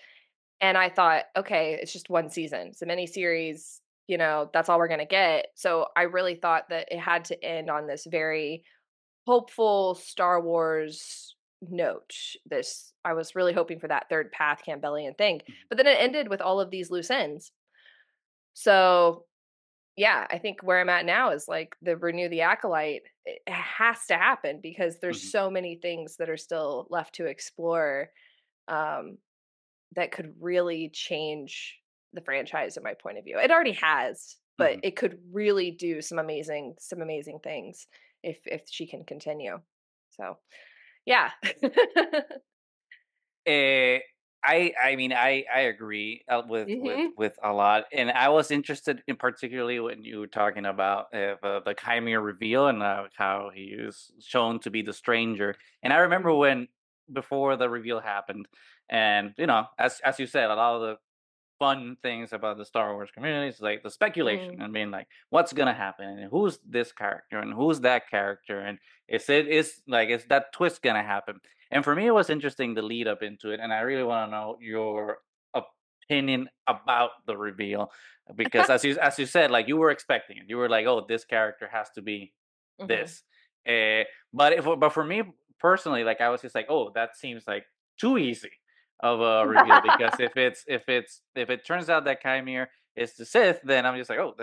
Speaker 2: And I thought, okay, it's just one season. It's a mini series, that's all we're gonna get. So I really thought that it had to end on this very hopeful Star Wars note. This I was really hoping for that third path Campbellian thing.
Speaker 1: mhm,
Speaker 2: But then it ended with all of these loose ends. So yeah, I think where I'm at now is like the renew the acolyte. It has to happen because there's
Speaker 1: mhm,
Speaker 2: so many things that are still left to explore, um, that could really change the franchise in my point of view. It already has, but
Speaker 1: mhm.
Speaker 2: it could really do some amazing things if she can continue. So, yeah.
Speaker 1: Eh, I mean I agree
Speaker 2: Mhm.
Speaker 1: with a lot, and I was interested in particularly when you were talking about the Chimera reveal and how he is shown to be the stranger. And I remember
Speaker 2: Mhm.
Speaker 1: when before the reveal happened, and as you said, a lot of the fun things about the Star Wars community is like the speculation
Speaker 2: Mm.
Speaker 1: and being like, what's gonna happen and who's this character and who's that character and is that twist gonna happen? And for me, it was interesting the lead up into it, and I really want to know your opinion about the reveal because as you said, like you were expecting it. You were like, oh, this character has to be
Speaker 2: Hmm.
Speaker 1: this. Uh, but for me personally, like I was just like, oh, that seems like too easy of a reveal because if it turns out that Kymir is the Sith, then I'm just like, oh,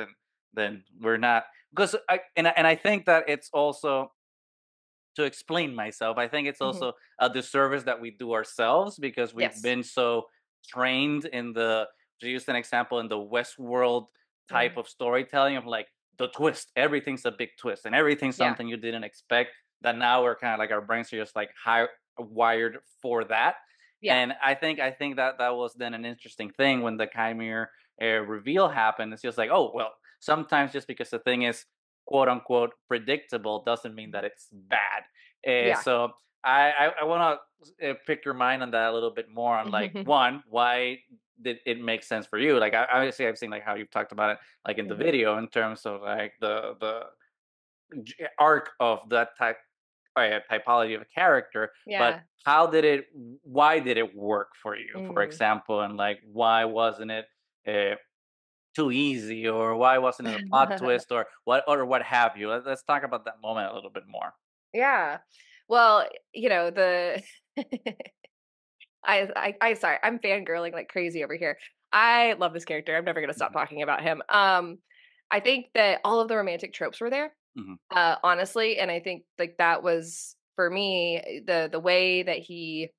Speaker 1: then we're not because I think that it's also to explain myself. I think it's
Speaker 2: Hmm.
Speaker 1: also a disservice that we do ourselves because we've
Speaker 2: Yes.
Speaker 1: been so trained in the to use an example in the Westworld type
Speaker 2: Mm.
Speaker 1: of storytelling of like the twist. Everything's a big twist and everything's
Speaker 2: Yeah.
Speaker 1: something you didn't expect. That now we're kind of like our brains are just like high wired for that.
Speaker 2: Yeah.
Speaker 1: And I think that that was then an interesting thing when the Chimere reveal happened. It's just like, oh well, sometimes just because the thing is quote unquote predictable doesn't mean that it's bad.
Speaker 2: Yeah.
Speaker 1: So I want to pick your mind on that a little bit more on like
Speaker 2: Hmm.
Speaker 1: one, why did it make sense for you? Like obviously I've seen like how you've talked about it like in the
Speaker 2: Hmm.
Speaker 1: video in terms of like the arc of that typology of a character, but
Speaker 2: Yeah.
Speaker 1: how did it? Why did it work for you? For
Speaker 2: Mm.
Speaker 1: example, and like why wasn't it? Too easy or why wasn't it a plot twist or what have you. Let's talk about that moment a little bit more.
Speaker 2: Yeah. Well, the I sorry, I'm fangirling like crazy over here. I love this character. I'm never gonna stop
Speaker 1: Mhm,
Speaker 2: talking about him. I think that all of the romantic tropes were there,
Speaker 1: mhm,
Speaker 2: honestly, and I think like that was for me the way that he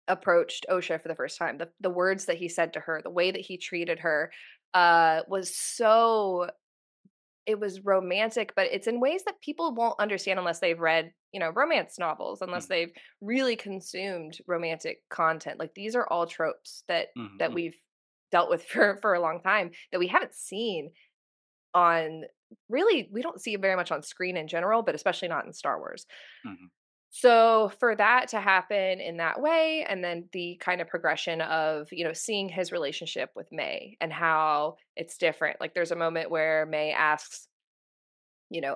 Speaker 2: approached Osha for the first time, the words that he said to her, the way that he treated her, was so it was romantic, but it's in ways that people won't understand unless they've read, romance novels, unless
Speaker 1: mhm,
Speaker 2: they've really consumed romantic content. Like these are all tropes that
Speaker 1: mhm,
Speaker 2: that
Speaker 1: mhm,
Speaker 2: we've dealt with for a long time that we haven't seen on really we don't see very much on screen in general, but especially not in Star Wars.
Speaker 1: mhm,
Speaker 2: So for that to happen in that way, and then the kind of progression of, seeing his relationship with May and how it's different. Like there's a moment where May asks,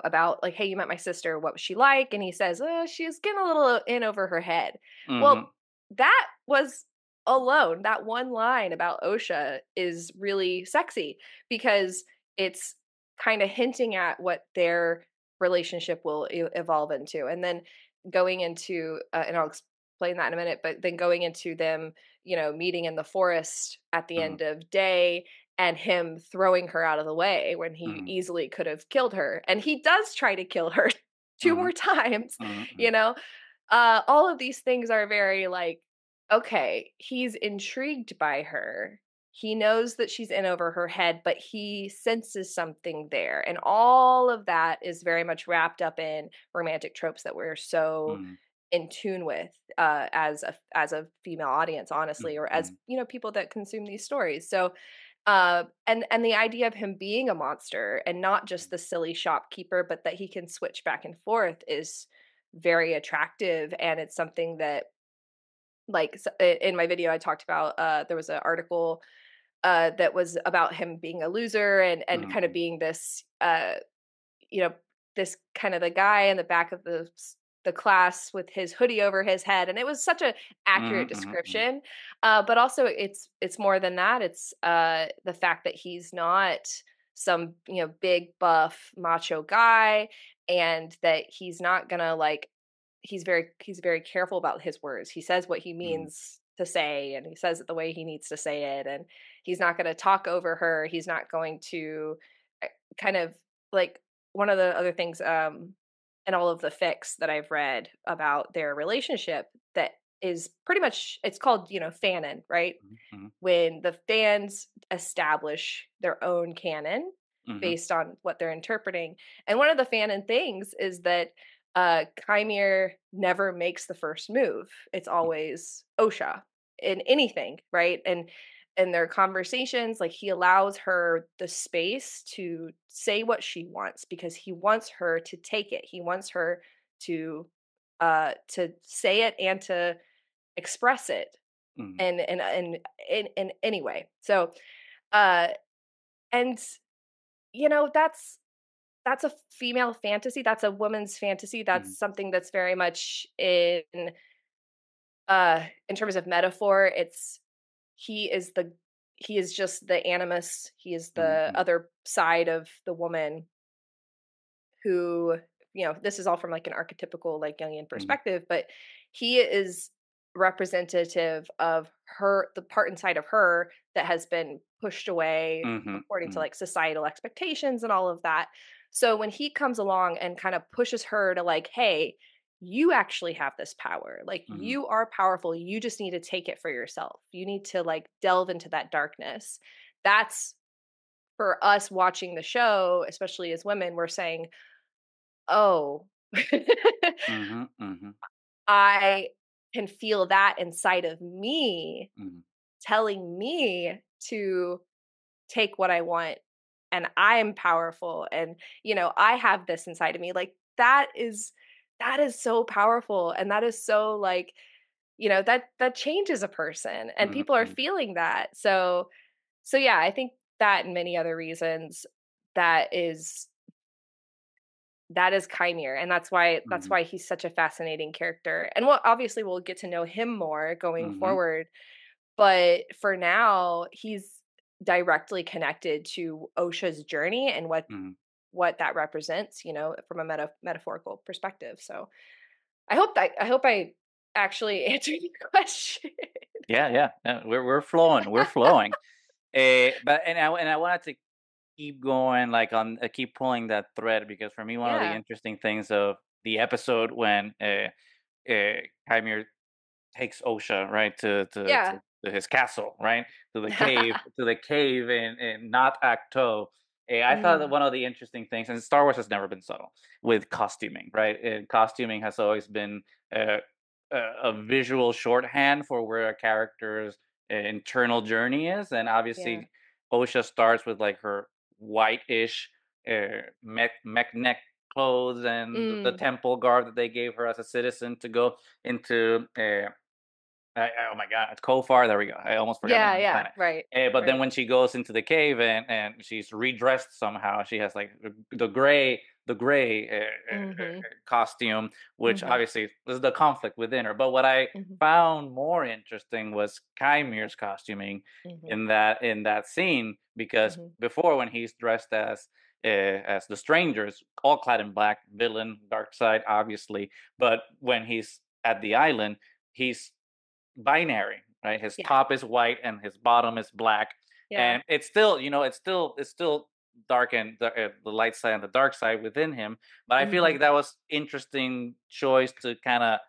Speaker 2: about like, hey, you met my sister. What was she like? And he says, she's getting a little in over her head. Well,
Speaker 1: mhm,
Speaker 2: that was alone, that one line about Osha is really sexy because it's kind of hinting at what their relationship will evolve into. And then going into, and I'll explain that in a minute, but then going into them, meeting in the forest at the
Speaker 1: mhm,
Speaker 2: end of day and him throwing her out of the way when he
Speaker 1: mhm,
Speaker 2: easily could have killed her. And he does try to kill her two
Speaker 1: mhm,
Speaker 2: more times,
Speaker 1: mhm,
Speaker 2: you
Speaker 1: mhm,
Speaker 2: know? All of these things are very like, okay, he's intrigued by her. He knows that she's in over her head, but he senses something there. And all of that is very much wrapped up in romantic tropes that we're so
Speaker 1: mhm,
Speaker 2: in tune with as a female audience, honestly, or as
Speaker 1: mhm,
Speaker 2: people that consume these stories. So and the idea of him being a monster and not just the silly shopkeeper, but that he can switch back and forth is very attractive, and it's something that like in my video I talked about there was an article that was about him being a loser and
Speaker 1: mhm,
Speaker 2: kind of
Speaker 1: mhm,
Speaker 2: being this you know this kind of the guy in the back of the class with his hoodie over his head, and it was such a accurate
Speaker 1: mhm, mhm, mhm,
Speaker 2: description, but also it's more than that. It's the fact that he's not some big buff macho guy, and that he's not gonna like he's very careful about his words. He says what he
Speaker 1: mhm,
Speaker 2: means to say, and he says it the way he needs to say it, and he's not going to talk over her. He's not going to kind of like one of the other things and all of the fics that I've read about their relationship that is pretty much it's called, fanon, right?
Speaker 1: mhm,
Speaker 2: When the fans establish their own canon
Speaker 1: mhm,
Speaker 2: based on what they're interpreting. And one of the fanon things is that Kymir never makes the first move. It's
Speaker 1: mhm,
Speaker 2: always Osha in anything, right? And in their conversations, like he allows her the space to say what she wants because he wants her to take it. He wants her to say it and to express it
Speaker 1: mhm,
Speaker 2: in any way. So uh and that's a female fantasy, that's a woman's fantasy,
Speaker 1: mhm,
Speaker 2: that's something that's very much in terms of metaphor, it's he is he is just the animus. He is the
Speaker 1: Mhm.
Speaker 2: other side of the woman who, this is all from like an archetypical like Jungian
Speaker 1: Mhm.
Speaker 2: perspective, but he is representative of her, the part inside of her that has been pushed away
Speaker 1: Mhm.
Speaker 2: according to
Speaker 1: Mhm.
Speaker 2: like societal expectations and all of that. So when he comes along and kind of pushes her to like, hey, you actually have this power. Like
Speaker 1: Mhm.
Speaker 2: you are powerful. You just need to take it for yourself. You need to like delve into that darkness. That's for us watching the show, especially as women, we're saying, oh,
Speaker 1: Mhm. Mhm.
Speaker 2: I can feel that inside of me
Speaker 1: Mhm.
Speaker 2: telling me to take what I want, and I'm powerful, and I have this inside of me. Like that is so powerful, and that is so like, that changes a person, and
Speaker 1: Mhm.
Speaker 2: people are
Speaker 1: Mhm.
Speaker 2: feeling that. So yeah, I think that and many other reasons, that is that is Chimere, and that's
Speaker 1: Mhm.
Speaker 2: why he's such a fascinating character. And obviously we'll get to know him more going
Speaker 1: Mhm.
Speaker 2: forward, but for now, he's directly connected to OSHA's journey and
Speaker 1: Mhm.
Speaker 2: what that represents, from a metaphorical perspective. So I hope I actually answered your question.
Speaker 1: Yeah, yeah, yeah. We're flowing. We're flowing. But and I wanted to keep going, like on keep pulling that thread because for me, one of the
Speaker 2: Yeah,
Speaker 1: interesting things of the episode when Chimere takes Osha right
Speaker 2: yeah,
Speaker 1: to his castle, right to the cave in Not Acto. I thought that
Speaker 2: mm,
Speaker 1: one of the interesting things, and Star Wars has never been subtle with costuming, right? And costuming has always been uh, a visual shorthand for where a character's internal journey is, and
Speaker 2: yeah,
Speaker 1: obviously, Osha starts with like her white-ish mech neck clothes and the
Speaker 2: mm,
Speaker 1: temple garb that they gave her as a citizen to go into oh my god, it's Kofar. There we go. I almost forgot the name
Speaker 2: yeah,
Speaker 1: of the
Speaker 2: yeah,
Speaker 1: planet.
Speaker 2: right,
Speaker 1: But then
Speaker 2: right,
Speaker 1: when she goes into the cave and she's redressed somehow, she has like the gray costume, which
Speaker 2: hmm,
Speaker 1: obviously is the conflict within her. But what I
Speaker 2: hmm,
Speaker 1: found more interesting was Kymir's costuming
Speaker 2: hmm,
Speaker 1: in that scene because
Speaker 2: hmm,
Speaker 1: before when he's dressed as the strangers, all clad in black, villain, dark side, obviously. But when he's at the island, he's binary, right? His
Speaker 2: yeah,
Speaker 1: top is white and his bottom is black,
Speaker 2: yeah,
Speaker 1: and it's still, it's still dark and the light side and the dark side within him. But I feel
Speaker 2: hmm,
Speaker 1: like that was interesting choice to kind of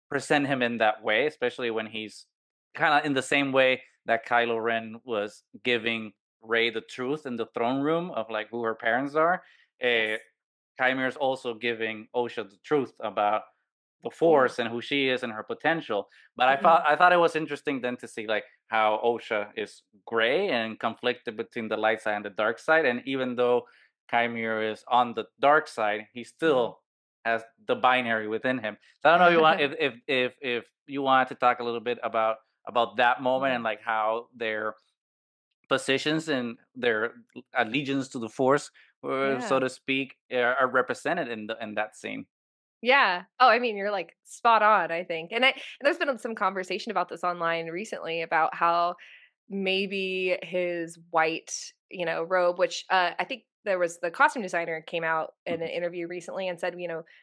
Speaker 1: present him in that way, especially when he's kind of in the same way that Kylo Ren was giving Rey the truth in the throne room of like who her parents are.
Speaker 2: yes,
Speaker 1: Uh, Chimere's also giving Osha the truth about the
Speaker 2: yeah,
Speaker 1: Force and who she is and her potential. But I thought
Speaker 2: mm,
Speaker 1: I thought it was interesting then to see like how Osha is gray and conflicted between the light side and the dark side. And even though Chimere is on the dark side, he
Speaker 2: mhm.
Speaker 1: still has the binary within him. So I don't know if you want if you wanted to talk a little bit about that moment and
Speaker 2: Mhm.
Speaker 1: like how their positions and their allegiance to the Force, so
Speaker 2: Yeah.
Speaker 1: to speak, are represented in that scene.
Speaker 2: Yeah. Oh, I mean, you're like spot on, I think. And there's been some conversation about this online recently about how maybe his white, robe, which I think there was the costume designer came out in an
Speaker 1: Mhm.
Speaker 2: interview recently and said,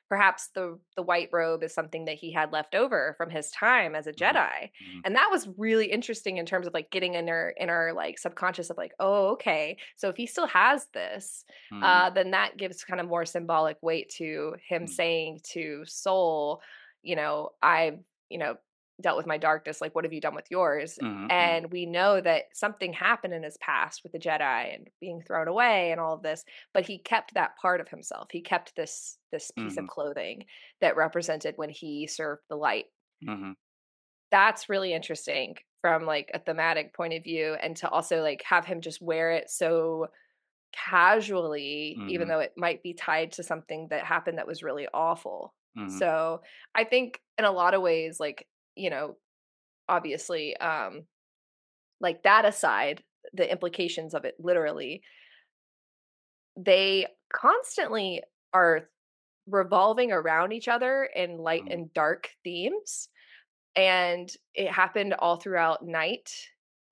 Speaker 2: perhaps the white robe is something that he had left over from his time as a
Speaker 1: Mhm.
Speaker 2: Jedi.
Speaker 1: Mhm.
Speaker 2: And that was really interesting in terms of like getting in our like subconscious of like, oh, okay. So if he still has this,
Speaker 1: Mhm.
Speaker 2: then that gives kind of more symbolic weight to him
Speaker 1: Mhm.
Speaker 2: saying to Soul, I've, dealt with my darkness. Like, what have you done with yours?
Speaker 1: Mhm. Mhm.
Speaker 2: And we know that something happened in his past with the Jedi and being thrown away and all of this, but he kept that part of himself. He kept this piece of
Speaker 1: Mhm.
Speaker 2: clothing that represented when he served the light.
Speaker 1: Mhm.
Speaker 2: That's really interesting from like a thematic point of view, and to also like have him just wear it so casually, even
Speaker 1: Mhm.
Speaker 2: though it might be tied to something that happened that was really awful.
Speaker 1: Mhm.
Speaker 2: So I think in a lot of ways, like, obviously, like that aside, the implications of it literally, they constantly are revolving around each other in light
Speaker 1: Mhm.
Speaker 2: and dark themes. And it happened all throughout Night.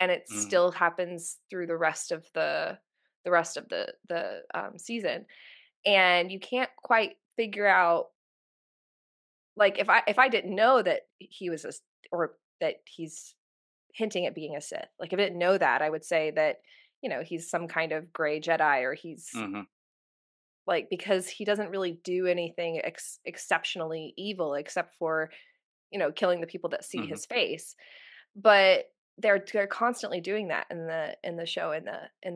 Speaker 2: and it
Speaker 1: Mhm.
Speaker 2: still happens through the rest of the season. And you can't quite figure out, like, if I didn't know that he was or that he's hinting at being a Sith. Like, if I didn't know that, I would say that, he's some kind of gray Jedi, or he's
Speaker 1: Mhm.
Speaker 2: like, because he doesn't really do anything exceptionally evil except for, killing the people that see
Speaker 1: Mhm.
Speaker 2: his face. But they're constantly doing that in the show, in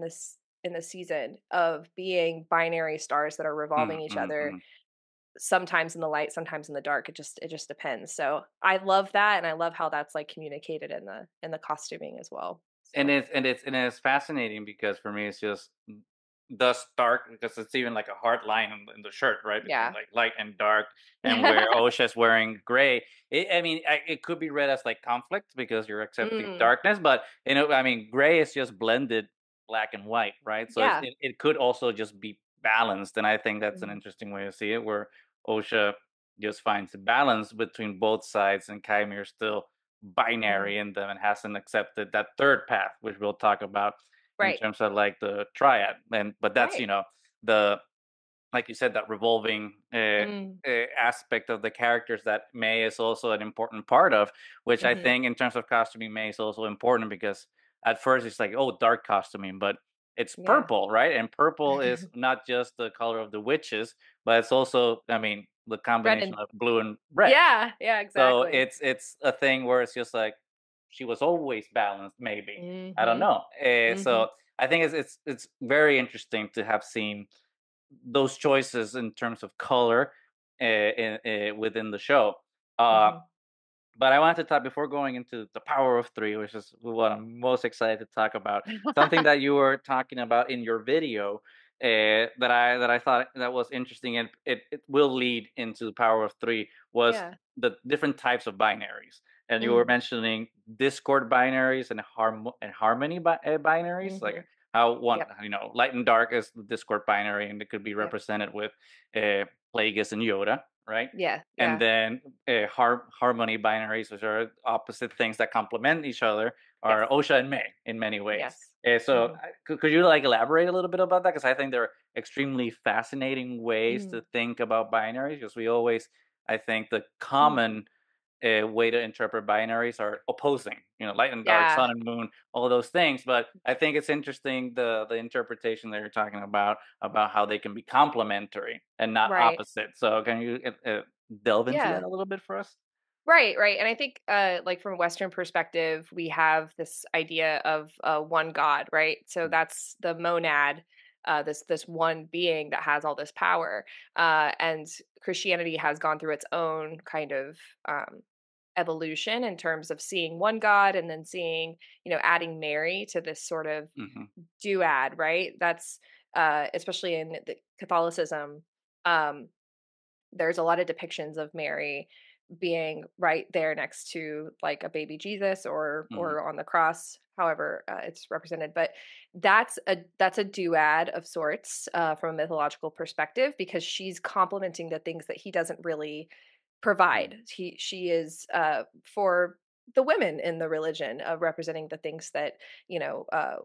Speaker 2: the season, of being binary stars that are revolving
Speaker 1: Mhm.
Speaker 2: each
Speaker 1: Mhm.
Speaker 2: other,
Speaker 1: Mhm.
Speaker 2: sometimes in the light, sometimes in the dark. It just depends. So I love that, and I love how that's like communicated in the costuming as well.
Speaker 1: And
Speaker 2: So
Speaker 1: it's fascinating because for me it's just the stark, because it's even like a hard line in the shirt, right, between
Speaker 2: yeah.
Speaker 1: like light and dark, and where Osha's wearing gray. I mean, it could be read as like conflict because you're accepting
Speaker 2: Mm,
Speaker 1: darkness, but I mean, gray is just blended black and white, right? So
Speaker 2: yeah.
Speaker 1: it could also just be balanced, and I think that's an
Speaker 2: Mhm,
Speaker 1: interesting way to see it, where Osha just finds a balance between both sides, and Kymir still
Speaker 2: mhm.
Speaker 1: binary in them and hasn't accepted that third path, which we'll talk about in
Speaker 2: Right.
Speaker 1: terms of like the triad. And but that's
Speaker 2: Right.
Speaker 1: the, like you said, that revolving
Speaker 2: Mm,
Speaker 1: aspect of the characters that May is also an important part of, which I
Speaker 2: mhm.
Speaker 1: think in terms of costuming, May is also important because at first it's like, oh, dark costuming, but it's
Speaker 2: Yeah.
Speaker 1: purple, right? And purple is not just the color of the witches, but it's also, I mean, the
Speaker 2: Red
Speaker 1: combination
Speaker 2: and
Speaker 1: of blue and red.
Speaker 2: yeah, yeah,
Speaker 1: So
Speaker 2: exactly.
Speaker 1: it's a thing where it's just like she was always balanced, maybe. I don't
Speaker 2: Mhm,
Speaker 1: know.
Speaker 2: mhm.
Speaker 1: So I think it's very interesting to have seen those choices in terms of color within the show. Uh,
Speaker 2: Mhm.
Speaker 1: but I wanted to talk before going into the power of three, which is what I'm most excited to talk about. Something that you were talking about in your video that I thought that was interesting, and it will lead into the power of three, was
Speaker 2: Yeah.
Speaker 1: the different types of binaries. And you were
Speaker 2: Mm,
Speaker 1: mentioning discord binaries and harmony binaries, like
Speaker 2: mhm.
Speaker 1: how one,
Speaker 2: Yep,
Speaker 1: light and dark is the discord binary, and it could be
Speaker 2: yep.
Speaker 1: represented with Plagueis and Yoda, right?
Speaker 2: Yeah,
Speaker 1: And
Speaker 2: yeah.
Speaker 1: then harmony binaries, which are opposite things that complement each other,
Speaker 2: Yes,
Speaker 1: are Osha and May in many ways.
Speaker 2: yes.
Speaker 1: So
Speaker 2: Mhm.
Speaker 1: could you like elaborate a little bit about that? Because I think they're extremely fascinating ways
Speaker 2: Mm,
Speaker 1: to think about binaries. Because we always, I think, the
Speaker 2: mm.
Speaker 1: common way to interpret binaries are opposing, light and dark,
Speaker 2: Yeah,
Speaker 1: sun and moon, all those things. But I think it's interesting the interpretation that you're talking about how they can be complementary and not
Speaker 2: right.
Speaker 1: opposite. So can you delve into that
Speaker 2: Yeah.
Speaker 1: a little bit for us?
Speaker 2: Right, right. And I think, like, from a Western perspective, we have this idea of one God, right? So
Speaker 1: Mm.
Speaker 2: that's the monad, this one being that has all this power. And Christianity has gone through its own kind of evolution in terms of seeing one God, and then seeing, adding Mary to this sort of
Speaker 1: Mhm.
Speaker 2: duad, right? That's especially in the Catholicism. Um, there's a lot of depictions of Mary being right there next to, like, a baby Jesus,
Speaker 1: Mhm.
Speaker 2: or on the cross, however it's represented. But that's a duad of sorts, from a mythological perspective, because she's complementing the things that he doesn't really
Speaker 1: Mhm.
Speaker 2: provide. She is, for the women in the religion, representing the things that,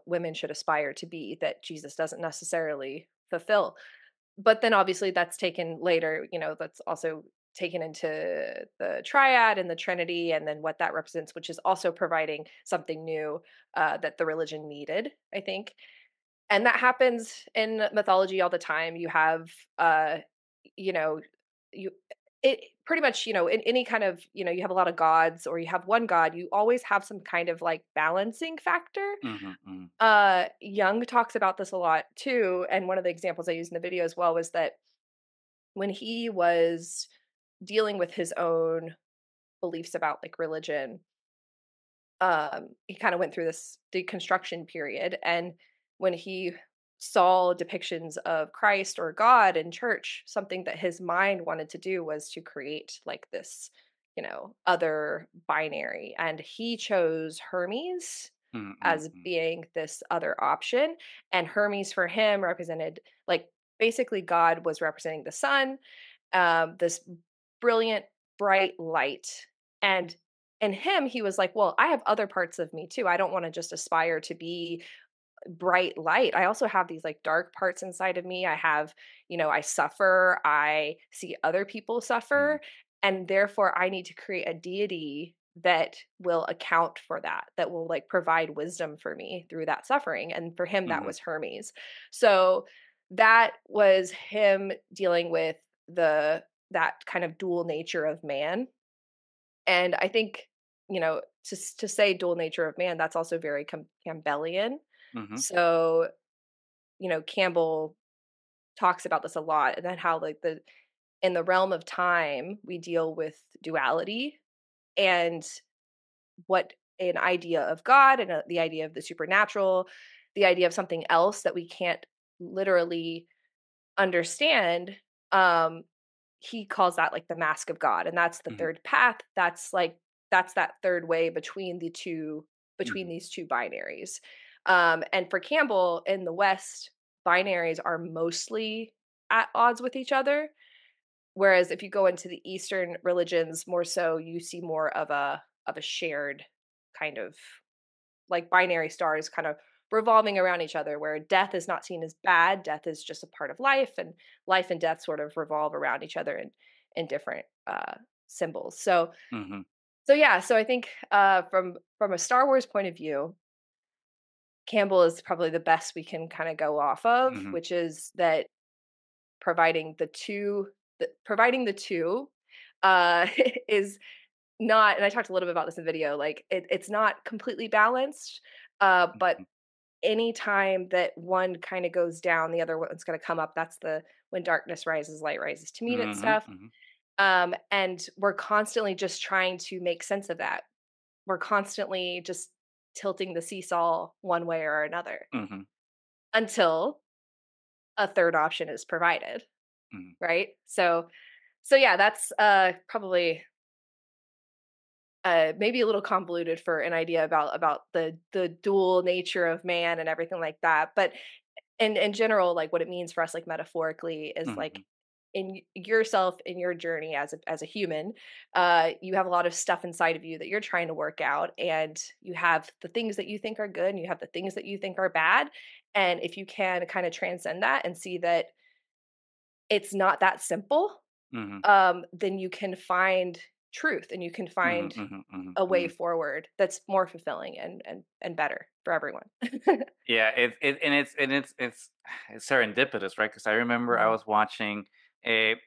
Speaker 2: women should aspire to be, that Jesus doesn't necessarily fulfill. But then obviously that's taken later, that's also taken into the triad and the trinity, and then what that represents, which is also providing something new, that the religion needed, I think. And that happens in mythology all the time. You have, you know, you it pretty much, in any kind of, you have a lot of gods, or you have one god, you always have some kind of like balancing factor.
Speaker 1: Mhm. Mhm.
Speaker 2: Jung talks about this a lot too, and one of the examples I used in the video as well was that when he was dealing with his own beliefs about, like, religion, he kind of went through this deconstruction period, and when he saw depictions of Christ or God in church, something that his mind wanted to do was to create, like, this, other binary, and he chose Hermes
Speaker 1: Mhm.
Speaker 2: as
Speaker 1: Mhm.
Speaker 2: being this other option. And Hermes for him represented, like, basically God was representing the sun, this brilliant, bright light. And in him, he was like, well, I have other parts of me too. I don't want to just aspire to be bright light. I also have these like dark parts inside of me. I have, I suffer. I see other people
Speaker 1: Mhm.
Speaker 2: suffer. And therefore, I need to create a deity that will account for that, that will like provide wisdom for me through that suffering. And for him, that
Speaker 1: Mhm.
Speaker 2: was Hermes. So that was him dealing with that kind of dual nature of man. And I think, to say dual nature of man, that's also very Campbellian.
Speaker 1: Mhm.
Speaker 2: So, Campbell talks about this a lot, and then how like the in the realm of time we deal with duality, and what an idea of God and the idea of the supernatural, the idea of something else that we can't literally understand. Um, he calls that like the mask of God, and that's the
Speaker 1: Mhm.
Speaker 2: third path. That's that third way between between
Speaker 1: Mhm.
Speaker 2: these two binaries. And for Campbell in the West, binaries are mostly at odds with each other. Whereas if you go into the Eastern religions, more so, you see more of a shared kind of like binary stars kind of revolving around each other, where death is not seen as bad. Death is just a part of life, and life and death sort of revolve around each other in different symbols.
Speaker 1: Mhm.
Speaker 2: So yeah, so I think from a Star Wars point of view, Campbell is probably the best we can kind of go off of,
Speaker 1: Mhm.
Speaker 2: which is that providing providing the two uh is not, and I talked a little bit about this in the video, like it's not completely balanced, but
Speaker 1: Mhm.
Speaker 2: anytime that one kind of goes down, the other one's going to come up. That's the when darkness rises, light rises to meet it
Speaker 1: Mhm.
Speaker 2: stuff.
Speaker 1: Mhm.
Speaker 2: And we're constantly just trying to make sense of that. We're constantly just tilting the seesaw one way or another
Speaker 1: Mhm.
Speaker 2: until a third option is provided,
Speaker 1: Mhm.
Speaker 2: right? So yeah, that's probably maybe a little convoluted for an idea about the dual nature of man and everything like that. But in general, like what it means for us, like metaphorically, is like
Speaker 1: Mhm.
Speaker 2: yourself in your journey as a human, you have a lot of stuff inside of you that you're trying to work out, and you have the things that you think are good, and you have the things that you think are bad. And if you can kind of transcend that and see that it's not that simple,
Speaker 1: Mhm.
Speaker 2: then you can find truth, and you can
Speaker 1: Mhm.
Speaker 2: find
Speaker 1: Mhm. Mhm.
Speaker 2: a way
Speaker 1: Mhm.
Speaker 2: forward that's more fulfilling and better for everyone.
Speaker 1: Yeah, it's serendipitous, right? Because I remember I
Speaker 2: Mhm.
Speaker 1: was watching a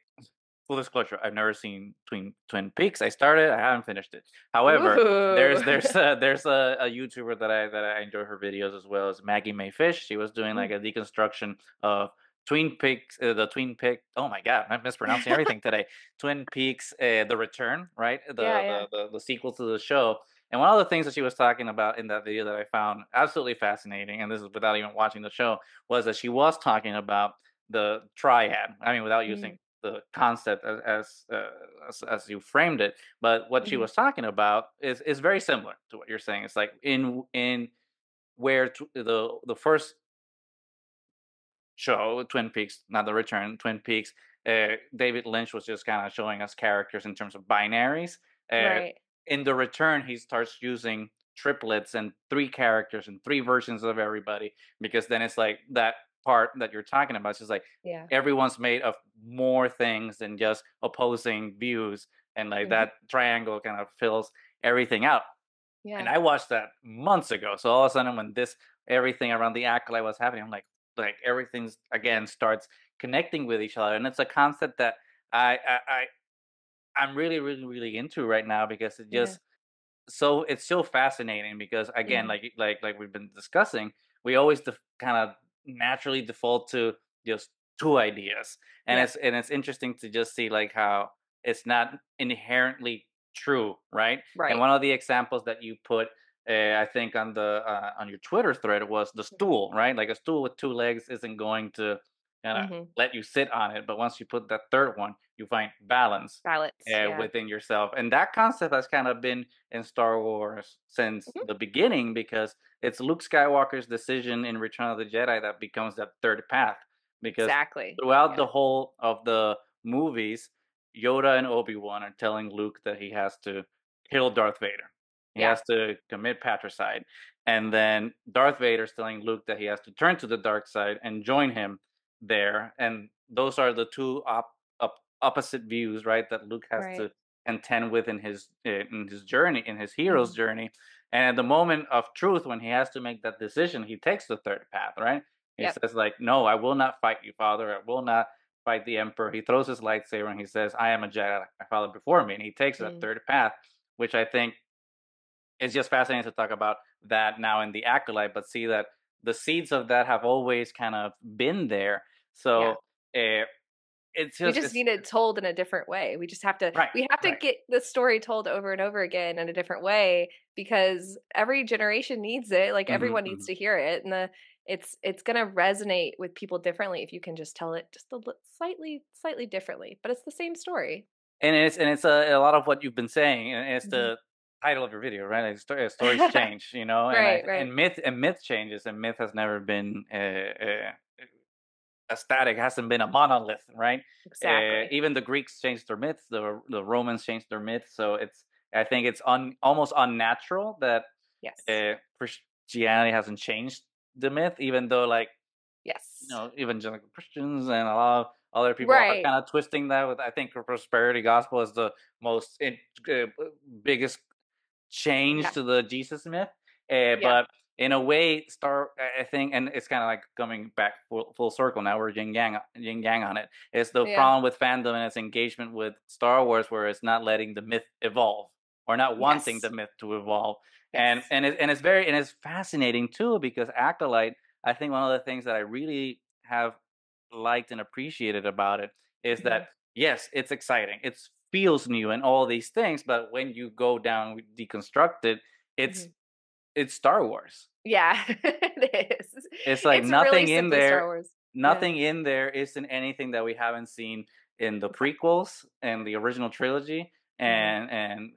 Speaker 1: full disclosure. I've never seen Twin Peaks. I started, I haven't finished it. However,
Speaker 2: Ooh.
Speaker 1: there's a YouTuber that I enjoy her videos as well as Maggie May Fish. She was doing like
Speaker 2: Mm.
Speaker 1: a deconstruction of Twin Peaks, the Twin Peak. Oh my God, I'm mispronouncing everything today. Twin Peaks, The Return, right?
Speaker 2: Yeah, yeah.
Speaker 1: The sequel to the show. And one of the things that she was talking about in that video that I found absolutely fascinating, and this is without even watching the show, was that she was talking about the triad. I mean, without using
Speaker 2: Mm,
Speaker 1: the concept as you framed it, but what she
Speaker 2: mhm,
Speaker 1: was talking about is very similar to what you're saying. It's like in where the first show, Twin Peaks, not the Return, Twin Peaks. David Lynch was just kind of showing us characters in terms of binaries. Uh,
Speaker 2: right.
Speaker 1: in the Return, he starts using triplets and three characters and three versions of everybody, because then it's like that part that you're talking about. It's just like
Speaker 2: Yeah.
Speaker 1: everyone's made of more things than just opposing views, and like
Speaker 2: Mhm.
Speaker 1: that triangle kind of fills everything out. And
Speaker 2: Yeah.
Speaker 1: I watched that months ago. So all of a sudden, when this everything around the acolyte was happening, I'm like everything's again starts connecting with each other, and it's a concept that I'm really, really, really into right now, because it
Speaker 2: Yeah.
Speaker 1: just it's so fascinating, because again,
Speaker 2: Mhm.
Speaker 1: like we've been discussing, we always kind of naturally default to just two ideas, and
Speaker 2: Yep.
Speaker 1: it's interesting to just see like how it's not inherently true, right? And
Speaker 2: Right.
Speaker 1: one of the examples that you put, I think on your Twitter thread, was the
Speaker 2: Mhm.
Speaker 1: stool, right? Like a stool with two legs isn't going to kind of
Speaker 2: Mhm.
Speaker 1: let you sit on it, but once you put that third one, you find balance
Speaker 2: Balance. Yeah.
Speaker 1: within yourself, and that concept has kind of been in Star Wars since
Speaker 2: Mhm.
Speaker 1: the beginning, because it's Luke Skywalker's decision in Return of the Jedi that becomes that third path. Because
Speaker 2: Exactly.
Speaker 1: throughout
Speaker 2: Yeah.
Speaker 1: the whole of the movies, Yoda and Obi-Wan are telling Luke that he has to kill Darth Vader. He
Speaker 2: Yeah.
Speaker 1: has to commit patricide. And then Darth Vader's telling Luke that he has to turn to the dark side and join him there. And those are the two opposite views, right? That Luke has
Speaker 2: Right.
Speaker 1: to contend with in his journey, in his hero's
Speaker 2: Mhm.
Speaker 1: journey. And at the moment of truth, when he has to make that decision, he takes the third path, right? He
Speaker 2: Yep.
Speaker 1: says, like, no, I will not fight you, Father. I will not fight the Emperor. He throws his lightsaber and he says, I am a Jedi like my father before me. And he takes that
Speaker 2: Mm.
Speaker 1: third path, which I think is just fascinating to talk about that now in the Acolyte, but see that the seeds of that have always kind of been there.
Speaker 2: Yeah.
Speaker 1: So uh, it's
Speaker 2: We
Speaker 1: just,
Speaker 2: just
Speaker 1: it's
Speaker 2: need it told in a different way. We just have to
Speaker 1: right,
Speaker 2: we have to
Speaker 1: right.
Speaker 2: get the story told over and over again in a different way because every generation needs it. Like
Speaker 1: Hmm,
Speaker 2: everyone needs
Speaker 1: hmm.
Speaker 2: to hear it, and it's gonna resonate with people differently if you can just tell it just slightly differently. But it's the same story.
Speaker 1: And it's a lot of what you've been saying, and it's
Speaker 2: Mhm.
Speaker 1: the title of your video, right? Like stories change, and
Speaker 2: Right, right.
Speaker 1: and myth changes, and myth has never been a static, hasn't been a monolith, right?
Speaker 2: Exactly.
Speaker 1: Even the Greeks changed their myths, the Romans changed their myths, so it's I think it's almost unnatural that
Speaker 2: Yes.
Speaker 1: Christianity hasn't changed the myth, even though like
Speaker 2: Yes.
Speaker 1: evangelical Christians and a lot of other people are
Speaker 2: Right.
Speaker 1: kind of twisting that with I think the prosperity gospel is the most biggest change
Speaker 2: Yeah.
Speaker 1: to the Jesus myth.
Speaker 2: Yeah.
Speaker 1: But in a way, I think, and it's kind of like coming back full circle now. We're yin yang on it. It's the
Speaker 2: Yeah.
Speaker 1: problem with fandom and its engagement with Star Wars, where it's not letting the myth evolve or not wanting the
Speaker 2: Yes.
Speaker 1: myth to evolve. And
Speaker 2: Yes.
Speaker 1: and it's fascinating too because Acolyte. I think one of the things that I really have liked and appreciated about it is that
Speaker 2: Mhm.
Speaker 1: yes, it's exciting. It feels new and all these things, but when you go down deconstruct it, it's
Speaker 2: Mhm.
Speaker 1: it's Star Wars.
Speaker 2: Yeah, it is.
Speaker 1: It's like
Speaker 2: It's really simply Star Wars. Yeah.
Speaker 1: nothing in there isn't anything that we haven't seen in the prequels and the original trilogy
Speaker 2: Mhm.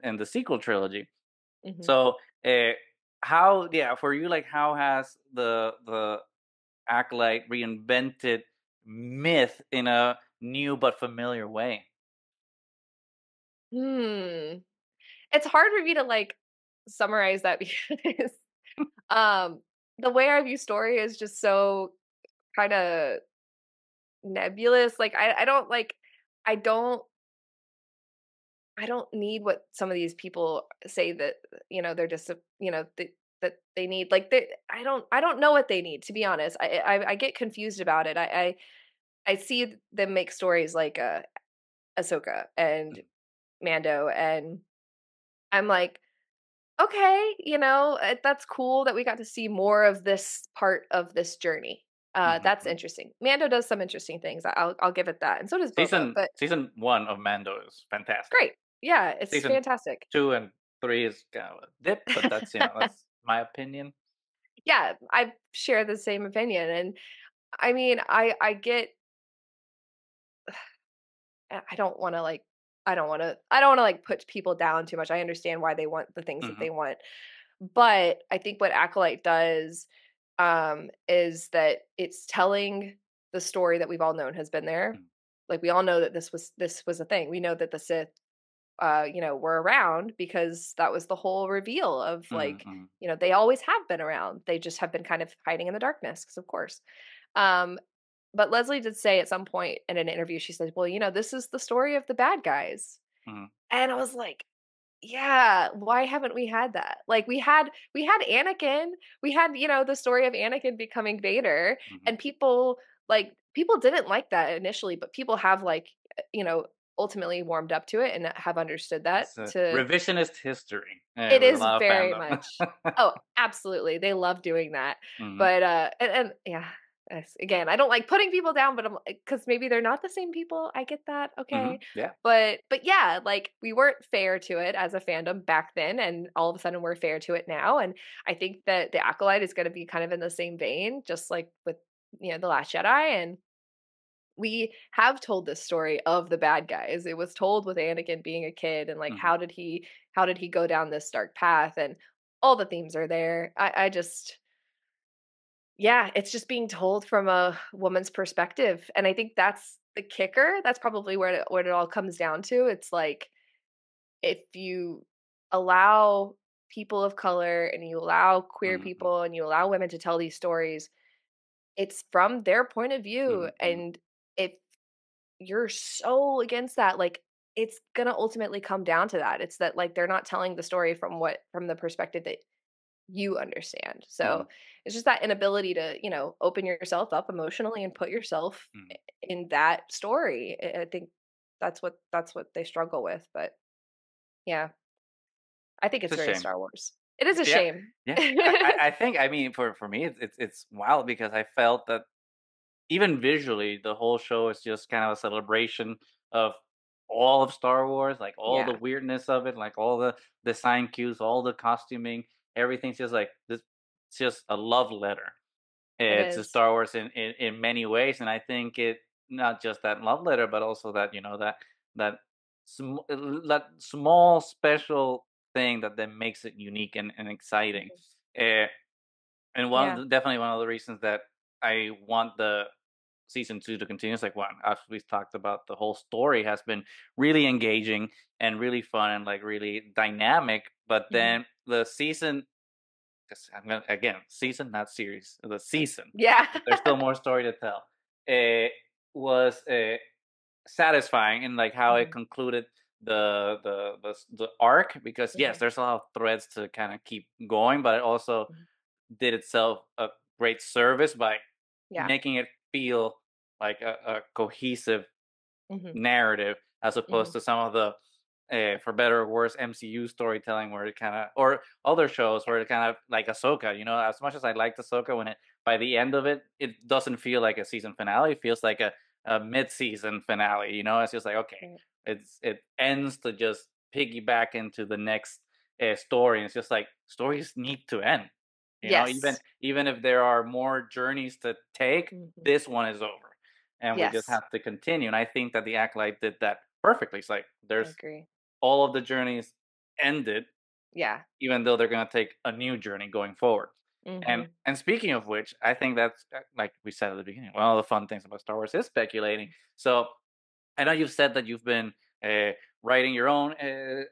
Speaker 1: and the sequel trilogy.
Speaker 2: Mhm.
Speaker 1: So, uh, how yeah for you like how has the Acolyte reinvented myth in a new but familiar way?
Speaker 2: Hmm. It's hard for me to, like, summarize that because, um, the way I view story is just so kinda nebulous, like, I don't, like I don't I don't need what some of these people say that, they're just, that they need, like, I don't know what they need, to be honest. I get confused about it. I see them make stories like, Ahsoka and Mando, and I'm like, "Okay, that's cool that we got to see more of this part of this journey.
Speaker 1: Mhm,
Speaker 2: That's
Speaker 1: mhm.
Speaker 2: interesting." Mando does some interesting things. I'll give it that, and so does Boba, but
Speaker 1: Season 1 of Mando is fantastic.
Speaker 2: great. Yeah, it's
Speaker 1: Season
Speaker 2: fantastic.
Speaker 1: 2 and 3 is kind of a dip, but that's my opinion.
Speaker 2: Yeah, I share the same opinion, and I mean, I get I don't wanna, like I don't wanna, like, put people down too much. I understand why they want the things that
Speaker 1: Mhm,
Speaker 2: they want. But I think what Acolyte does, is that it's telling the story that we've all known has been there.
Speaker 1: mhm,
Speaker 2: Like, we all know that this was a thing. We know that the Sith, were around because that was the whole reveal of,
Speaker 1: mhm,
Speaker 2: like,
Speaker 1: mhm,
Speaker 2: they always have been around. They just have been kind of hiding in the darkness, because of course. Um, but Leslie did say at some point in an interview, she said, "Well, this is the story of the bad guys."
Speaker 1: mhm,
Speaker 2: And I was like, yeah, why haven't we had that? Like, we had Anakin, we had, the story of Anakin becoming Vader,
Speaker 1: mhm.
Speaker 2: and people didn't like that initially, but people have, like, ultimately warmed up to it and have understood that
Speaker 1: It's a
Speaker 2: to
Speaker 1: revisionist history,
Speaker 2: it
Speaker 1: with a
Speaker 2: is
Speaker 1: lot of
Speaker 2: very
Speaker 1: fandom.
Speaker 2: much. Oh, absolutely, they love doing that.
Speaker 1: Mhm,
Speaker 2: But, and yeah, yes, again, I don't like putting people down, but I'm because maybe they're not the same people, I get that, okay.
Speaker 1: mhm, yeah.
Speaker 2: But yeah, like, we weren't fair to it as a fandom back then, and all of a sudden we're fair to it now, and I think that The Acolyte is gonna be kind of in the same vein, just like with, The Last Jedi, and we have told this story of the bad guys. It was told with Anakin being a kid and, like,
Speaker 1: Mhm,
Speaker 2: how did he go down this dark path, and all the themes are there. I just yeah, it's just being told from a woman's perspective, and I think that's the kicker. That's probably where it all comes down to. It's like if you allow people of color and you allow queer
Speaker 1: Mhm,
Speaker 2: people and you allow women to tell these stories, it's from their point of view.
Speaker 1: mhm, mhm,
Speaker 2: And if you're so against that, like, it's gonna ultimately come down to that. It's that, like, they're not telling the story from the perspective that you understand.
Speaker 1: mhm,
Speaker 2: So it's just that inability to, open yourself up emotionally and put yourself
Speaker 1: mhm.
Speaker 2: in that story. I think that's what they struggle with. But yeah, I think
Speaker 1: It's
Speaker 2: it's
Speaker 1: a
Speaker 2: very
Speaker 1: shame.
Speaker 2: Star Wars. It is a
Speaker 1: Yeah,
Speaker 2: shame.
Speaker 1: yeah. I think, I mean, for me, it's wild because I felt that even visually, the whole show is just kind of a celebration of all of Star Wars, like all the
Speaker 2: Yeah,
Speaker 1: weirdness of it, like all the design cues, all the costuming, everything's just like this. It's just a love letter
Speaker 2: it
Speaker 1: to
Speaker 2: is.
Speaker 1: Star Wars in many ways, and I think it not just that love letter, but also that that that small special thing that then makes it unique and exciting.
Speaker 2: Mhm.
Speaker 1: Uh, and
Speaker 2: Yeah.
Speaker 1: definitely one of the reasons that I want the season 2 to continue is like one, as we talked about, the whole story has been really engaging and really fun and like really dynamic. But
Speaker 2: Mhm.
Speaker 1: then the season, 'cause I'm gonna again, season, not series, the season,
Speaker 2: Yeah.
Speaker 1: 'cause there's still more story to tell. It was satisfying in like how it
Speaker 2: Mhm.
Speaker 1: concluded the arc, because yes,
Speaker 2: Mhm.
Speaker 1: there's a lot of threads to kind of keep going, but it also
Speaker 2: Mhm.
Speaker 1: did itself a great service by
Speaker 2: Yeah.
Speaker 1: making it feel like a cohesive
Speaker 2: Mhm.
Speaker 1: narrative as opposed
Speaker 2: Mhm.
Speaker 1: to some of the for better or worse MCU storytelling where it kind of, or other shows
Speaker 2: Yeah.
Speaker 1: where it kind of like Ahsoka, as much as I liked Ahsoka, when it by the end of it it doesn't feel like a season finale, it feels like a mid-season finale, it's just like, okay,
Speaker 2: Right.
Speaker 1: it ends to just piggyback into the next story, and it's just like stories need to end, even
Speaker 2: Yes.
Speaker 1: even if there are more journeys to take,
Speaker 2: Mhm.
Speaker 1: this one is over and we just
Speaker 2: Yes.
Speaker 1: have to continue. And I think that the Acolyte did that perfectly. It's like
Speaker 2: I
Speaker 1: there's
Speaker 2: agree.
Speaker 1: all of the journeys ended,
Speaker 2: Yeah.
Speaker 1: even though they're gonna take a new journey going forward. And
Speaker 2: Mhm.
Speaker 1: and speaking of which, I think that's like we said at the beginning, one of the fun things about Star Wars is speculating. So I know you've said that you've been uh, writing your own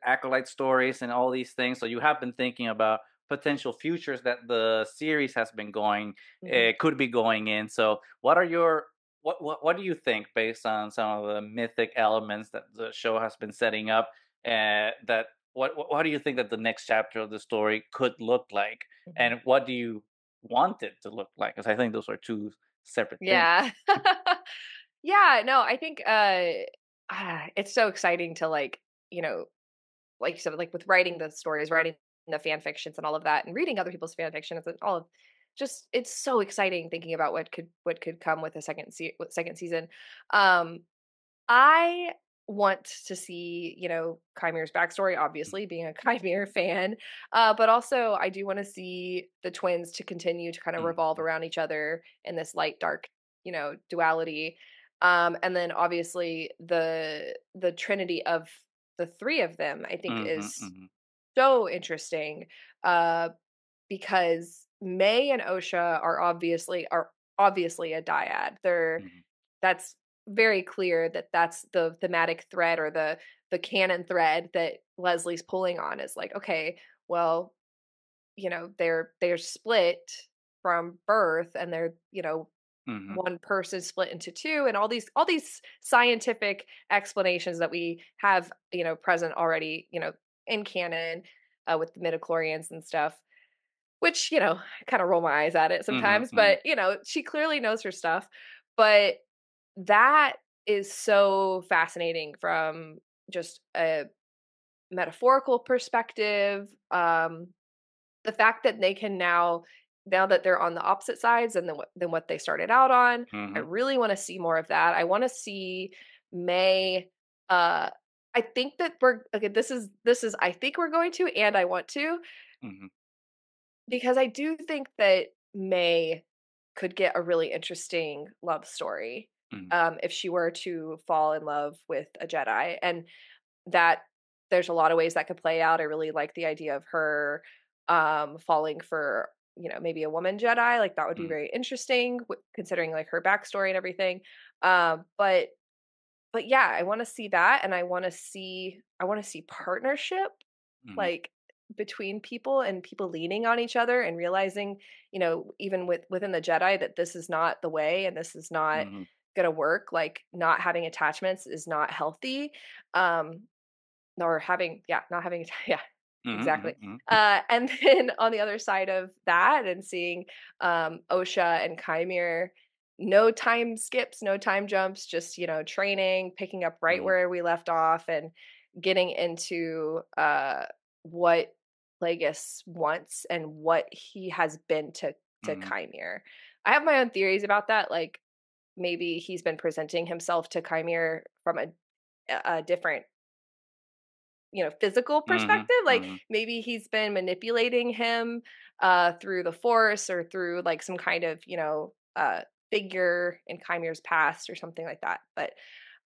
Speaker 1: acolyte stories and all these things. So you have been thinking about potential futures that the series has been going,
Speaker 2: Mhm.
Speaker 1: could be going in. So what are your what do you think, based on some of the mythic elements that the show has been setting up? That what do you think that the next chapter of the story could look like,
Speaker 2: Mhm.
Speaker 1: and what do you want it to look like? Because I think those are two separate things.
Speaker 2: Yeah. Yeah, no, I think, it's so exciting to, like, you know, like you said, like, with writing the stories, writing the fan fictions and all of that, and reading other people's fan fictions and all of just it's so exciting thinking about what could come with a with second season. Um, I want to see, Chimere's backstory, obviously, being a Chimere fan. But also I do want to see the twins to continue to kind of revolve
Speaker 1: Mhm,
Speaker 2: around each other in this light dark, duality. And then obviously the trinity of the three of them, I think,
Speaker 1: mhm,
Speaker 2: is
Speaker 1: mhm,
Speaker 2: so interesting. Uh because May and Osha are obviously a dyad.
Speaker 1: mhm,
Speaker 2: That's very clear that that's the thematic thread or the canon thread that Leslie's pulling on is like, okay, well, they're split from birth and they're,
Speaker 1: mhm.
Speaker 2: one person split into two and all these scientific explanations that we have, present already, in canon, with the midichlorians and stuff, which, I kind of roll my eyes at it
Speaker 1: Mhm,
Speaker 2: sometimes,
Speaker 1: mhm,
Speaker 2: but she clearly knows her stuff. But that is so fascinating from just a metaphorical perspective. The fact that they can now that they're on the opposite sides and than what they started out on, I
Speaker 1: mhm,
Speaker 2: really want to see more of that. I want to see May. Uh, I think that we're okay. This is I think we're going to, and I want to,
Speaker 1: mhm,
Speaker 2: because I do think that May could get a really interesting love story,
Speaker 1: mhm,
Speaker 2: if she were to fall in love with a Jedi, and that there's a lot of ways that could play out. I really like the idea of her falling for, maybe a woman Jedi. Like, that would be
Speaker 1: mhm,
Speaker 2: very interesting, considering like her backstory and everything. But yeah, I want to see that, and I want to see partnership.
Speaker 1: Mhm.
Speaker 2: like between people and people leaning on each other and realizing, even within the Jedi that this is not the way and this is not
Speaker 1: Mhm.
Speaker 2: going to work, like not having attachments is not healthy. Um or having yeah, not having yeah,
Speaker 1: Mhm.
Speaker 2: exactly.
Speaker 1: Mhm. Mhm.
Speaker 2: And then on the other side of that and seeing Osha and Kymir, no time skips, no time jumps, just training, picking up right
Speaker 1: Mhm.
Speaker 2: where we left off and getting into what Plagueis wants and what he has been to
Speaker 1: Mhm.
Speaker 2: Kymir. I have my own theories about that, like maybe he's been presenting himself to Kymir from a different physical
Speaker 1: Mhm.
Speaker 2: perspective. Like
Speaker 1: Mhm.
Speaker 2: maybe he's been manipulating him through the force or through like some kind of, figure in Kymir's past or something like that. But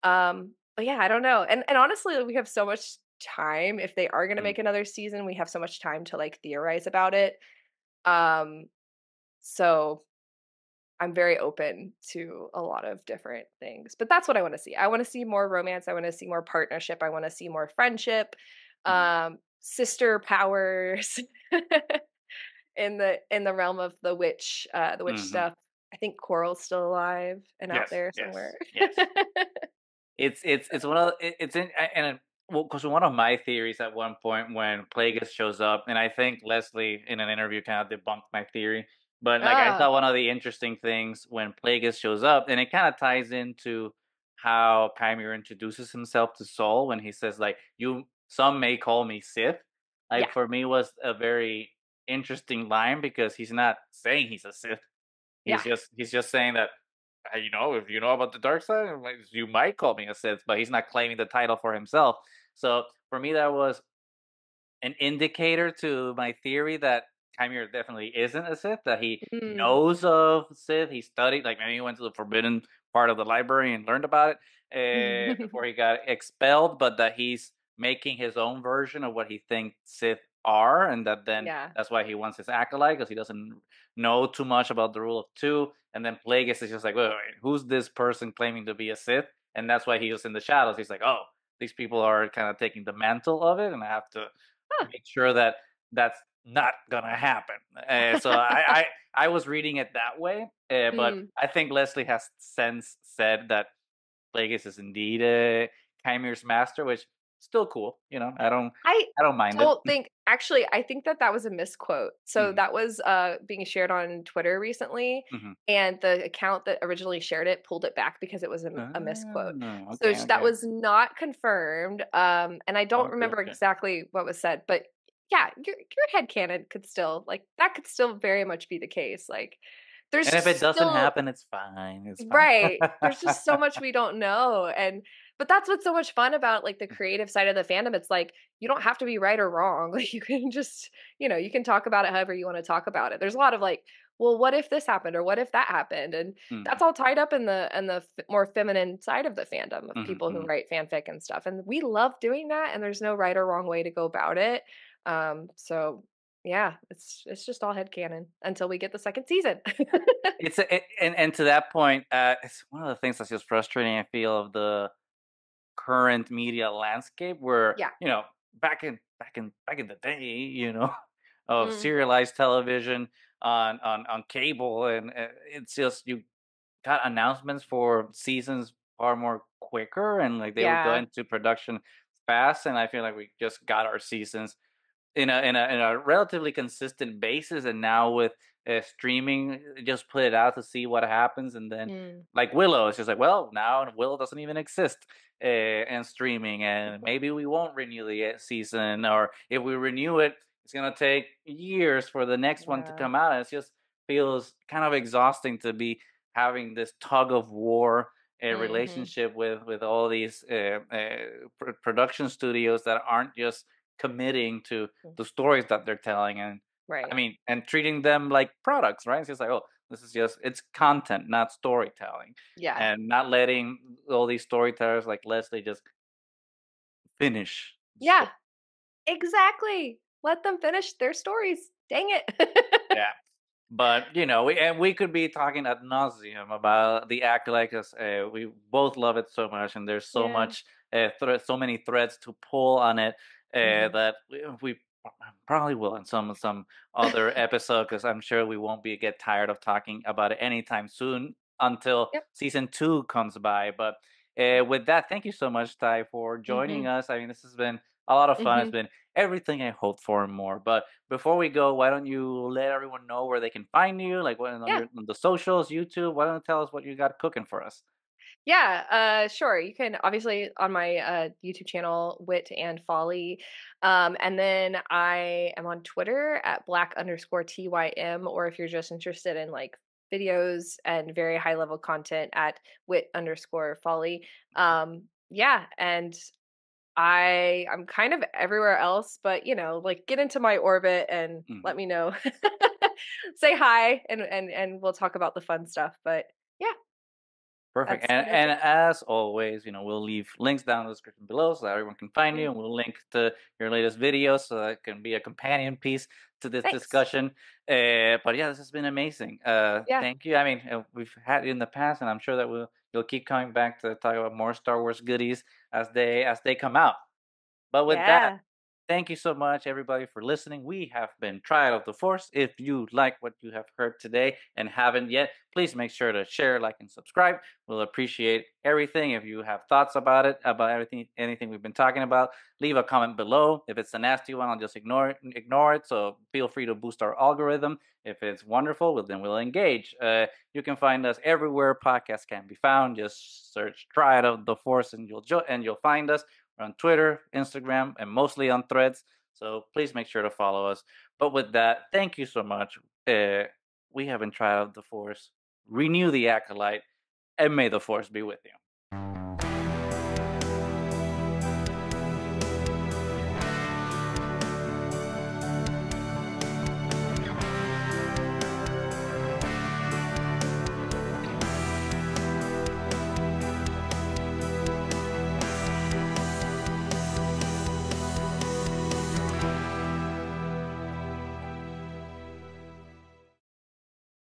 Speaker 2: yeah, I don't know. And honestly, like, we have so much time. If they are gonna
Speaker 1: Mhm.
Speaker 2: make another season, we have so much time to like theorize about it. Um, so I'm very open to a lot of different things. But that's what I want to see. I want to see more romance. I want to see more partnership. I want to see more friendship,
Speaker 1: Mhm.
Speaker 2: sister powers in the realm of the witch
Speaker 1: Mhm.
Speaker 2: stuff. I think Coral's still alive and out
Speaker 1: Yes.
Speaker 2: there somewhere.
Speaker 1: Yes. Yes. It's one of it's in and well, because one of my theories at one point when Plagueis shows up, and I think Leslie in an interview kind of debunked my theory, but like I
Speaker 2: Ah,
Speaker 1: thought one of the interesting things when Plagueis shows up, and it kind of ties into how Kymir introduces himself to Saul when he says like you some may call me Sith. Like
Speaker 2: yeah,
Speaker 1: for me was a very interesting line because he's not saying he's a Sith.
Speaker 2: yeah.
Speaker 1: He's just saying that if you know about the dark side, like, you might call me a Sith, but he's not claiming the title for himself. So for me, that was an indicator to my theory that Kymir definitely isn't a Sith. That he
Speaker 2: Mm.
Speaker 1: knows of Sith. He studied, like maybe he went to the forbidden part of the library and learned about it before he got expelled. But that he's making his own version of what he thinks Sith are, and that then
Speaker 2: Yeah.
Speaker 1: that's why he wants his acolyte because he doesn't know too much about the rule of two. And then Plagueis is just like, wait, who's this person claiming to be a Sith? And that's why he was in the shadows. He's like, oh, these people are kind of taking the mantle of it, and I have to
Speaker 2: Huh.
Speaker 1: make sure that that's not gonna happen. So I was reading it that way, but
Speaker 2: Mm.
Speaker 1: I think Leslie has since said that Plagueis is indeed Chymir's master, which still cool.
Speaker 2: I
Speaker 1: I don't mind it.
Speaker 2: don't think actually, I think that was a misquote. So
Speaker 1: Mhm.
Speaker 2: that was, being shared on Twitter recently,
Speaker 1: Mhm.
Speaker 2: and the account that originally shared it pulled it back because it was a misquote. So
Speaker 1: Okay,
Speaker 2: that
Speaker 1: okay,
Speaker 2: was not confirmed, and I don't
Speaker 1: okay,
Speaker 2: remember
Speaker 1: okay.
Speaker 2: exactly what was said, but yeah, your headcanon could still like, that could still very much be the case, like, there's
Speaker 1: And if it doesn't
Speaker 2: still
Speaker 1: happen, it's fine. It's fine.
Speaker 2: right. There's just so much we don't know, but that's what's so much fun about, like, the creative side of the fandom. It's like, you don't have to be right or wrong. Like, you can just, you can talk about it however you wanna talk about it. There's a lot of, like, "Well, what if this happened?" or "What if that happened?" And
Speaker 1: Mhm.
Speaker 2: that's all tied up in the more feminine side of the fandom of
Speaker 1: Mhm.
Speaker 2: people who
Speaker 1: Mhm.
Speaker 2: write fanfic and stuff, and we love doing that, and there's no right or wrong way to go about it. So, yeah, it's just all headcanon until we get the 2nd season.
Speaker 1: And to that point, it's one of the things that's just frustrating. I feel of the current media landscape, where
Speaker 2: Yeah.
Speaker 1: back in the day, of
Speaker 2: Mm.
Speaker 1: serialized television on cable, and it's just you got announcements for seasons far more quicker, and like they would go
Speaker 2: Yeah.
Speaker 1: into production fast, and I feel like we just got our seasons in a relatively consistent basis, and now with streaming, just put it out to see what happens, and then
Speaker 2: Mm.
Speaker 1: like Willow, it's just like, well, now Willow doesn't even exist and streaming, and maybe we won't renew the season, or if we renew it, it's gonna take years for the next one to
Speaker 2: Yeah.
Speaker 1: come out, and it just feels kind of exhausting to be having this tug of war a
Speaker 2: Mhm.
Speaker 1: relationship with all these production studios that aren't just committing to
Speaker 2: Mm.
Speaker 1: the stories that they're telling, and I
Speaker 2: Right.
Speaker 1: mean, and treating them like products, right? It's just like, oh, this is just it's content, not storytelling,
Speaker 2: Yeah.
Speaker 1: and not letting all these storytellers like Leslie just finish the story.
Speaker 2: Yeah, exactly. Let them finish their stories. Dang it.
Speaker 1: Yeah. But we could be talking ad nauseum about the acolyte because we both love it so much, and there's so
Speaker 2: Yeah.
Speaker 1: much so many threads to pull on it.
Speaker 2: Mhm.
Speaker 1: that we probably will in some other episode, because I'm sure we won't be get tired of talking about it anytime soon until
Speaker 2: Yep.
Speaker 1: season 2 comes by. But with that, thank you so much, Ty, for joining
Speaker 2: Mhm.
Speaker 1: us. I mean, this has been a lot of fun. It's
Speaker 2: Mhm.
Speaker 1: been everything I hoped for and more. But before we go, why don't you let everyone know where they can find you? Like what on
Speaker 2: Yeah.
Speaker 1: your on the socials, YouTube. Why don't you tell us what you got cooking for us?
Speaker 2: Yeah, sure. You can obviously on my YouTube channel, Wit and Folly. And then I am on Twitter at black_TYM, or if you're just interested in like videos and very high level content at Wit_Folly. Yeah, and I'm kind of everywhere else, but like get into my orbit and let
Speaker 1: Mhm.
Speaker 2: me know. Say hi and we'll talk about the fun stuff. But yeah,
Speaker 1: Perfect.
Speaker 2: that's
Speaker 1: And
Speaker 2: pretty much it.
Speaker 1: as always, we'll leave links down in the description below so that everyone can find you,
Speaker 2: Mm,
Speaker 1: and we'll link to your latest videos so that it can be a companion piece to this
Speaker 2: thanks.
Speaker 1: discussion. But yeah, this has been amazing.
Speaker 2: Yeah.
Speaker 1: Thank you. I mean, we've had you in the past, and I'm sure that you'll keep coming back to talk about more Star Wars goodies as they come out. But with that,
Speaker 2: Yeah.
Speaker 1: thank you so much, everybody, for listening. We have been Trial of the Force. If you like what you have heard today and haven't yet, please make sure to share, like, and subscribe. We'll appreciate everything. If you have thoughts about it, about everything, anything we've been talking about, leave a comment below. If it's a nasty one, I'll just ignore it. So feel free to boost our algorithm. If it's wonderful, well, then we'll engage. You can find us everywhere podcasts can be found. Just search Trial of the Force, and you'll find us. We're on Twitter, Instagram, and mostly on Threads. So please make sure to follow us. But with that, thank you so much. We have been tried of the Force. Renew the acolyte, and may the Force be with you.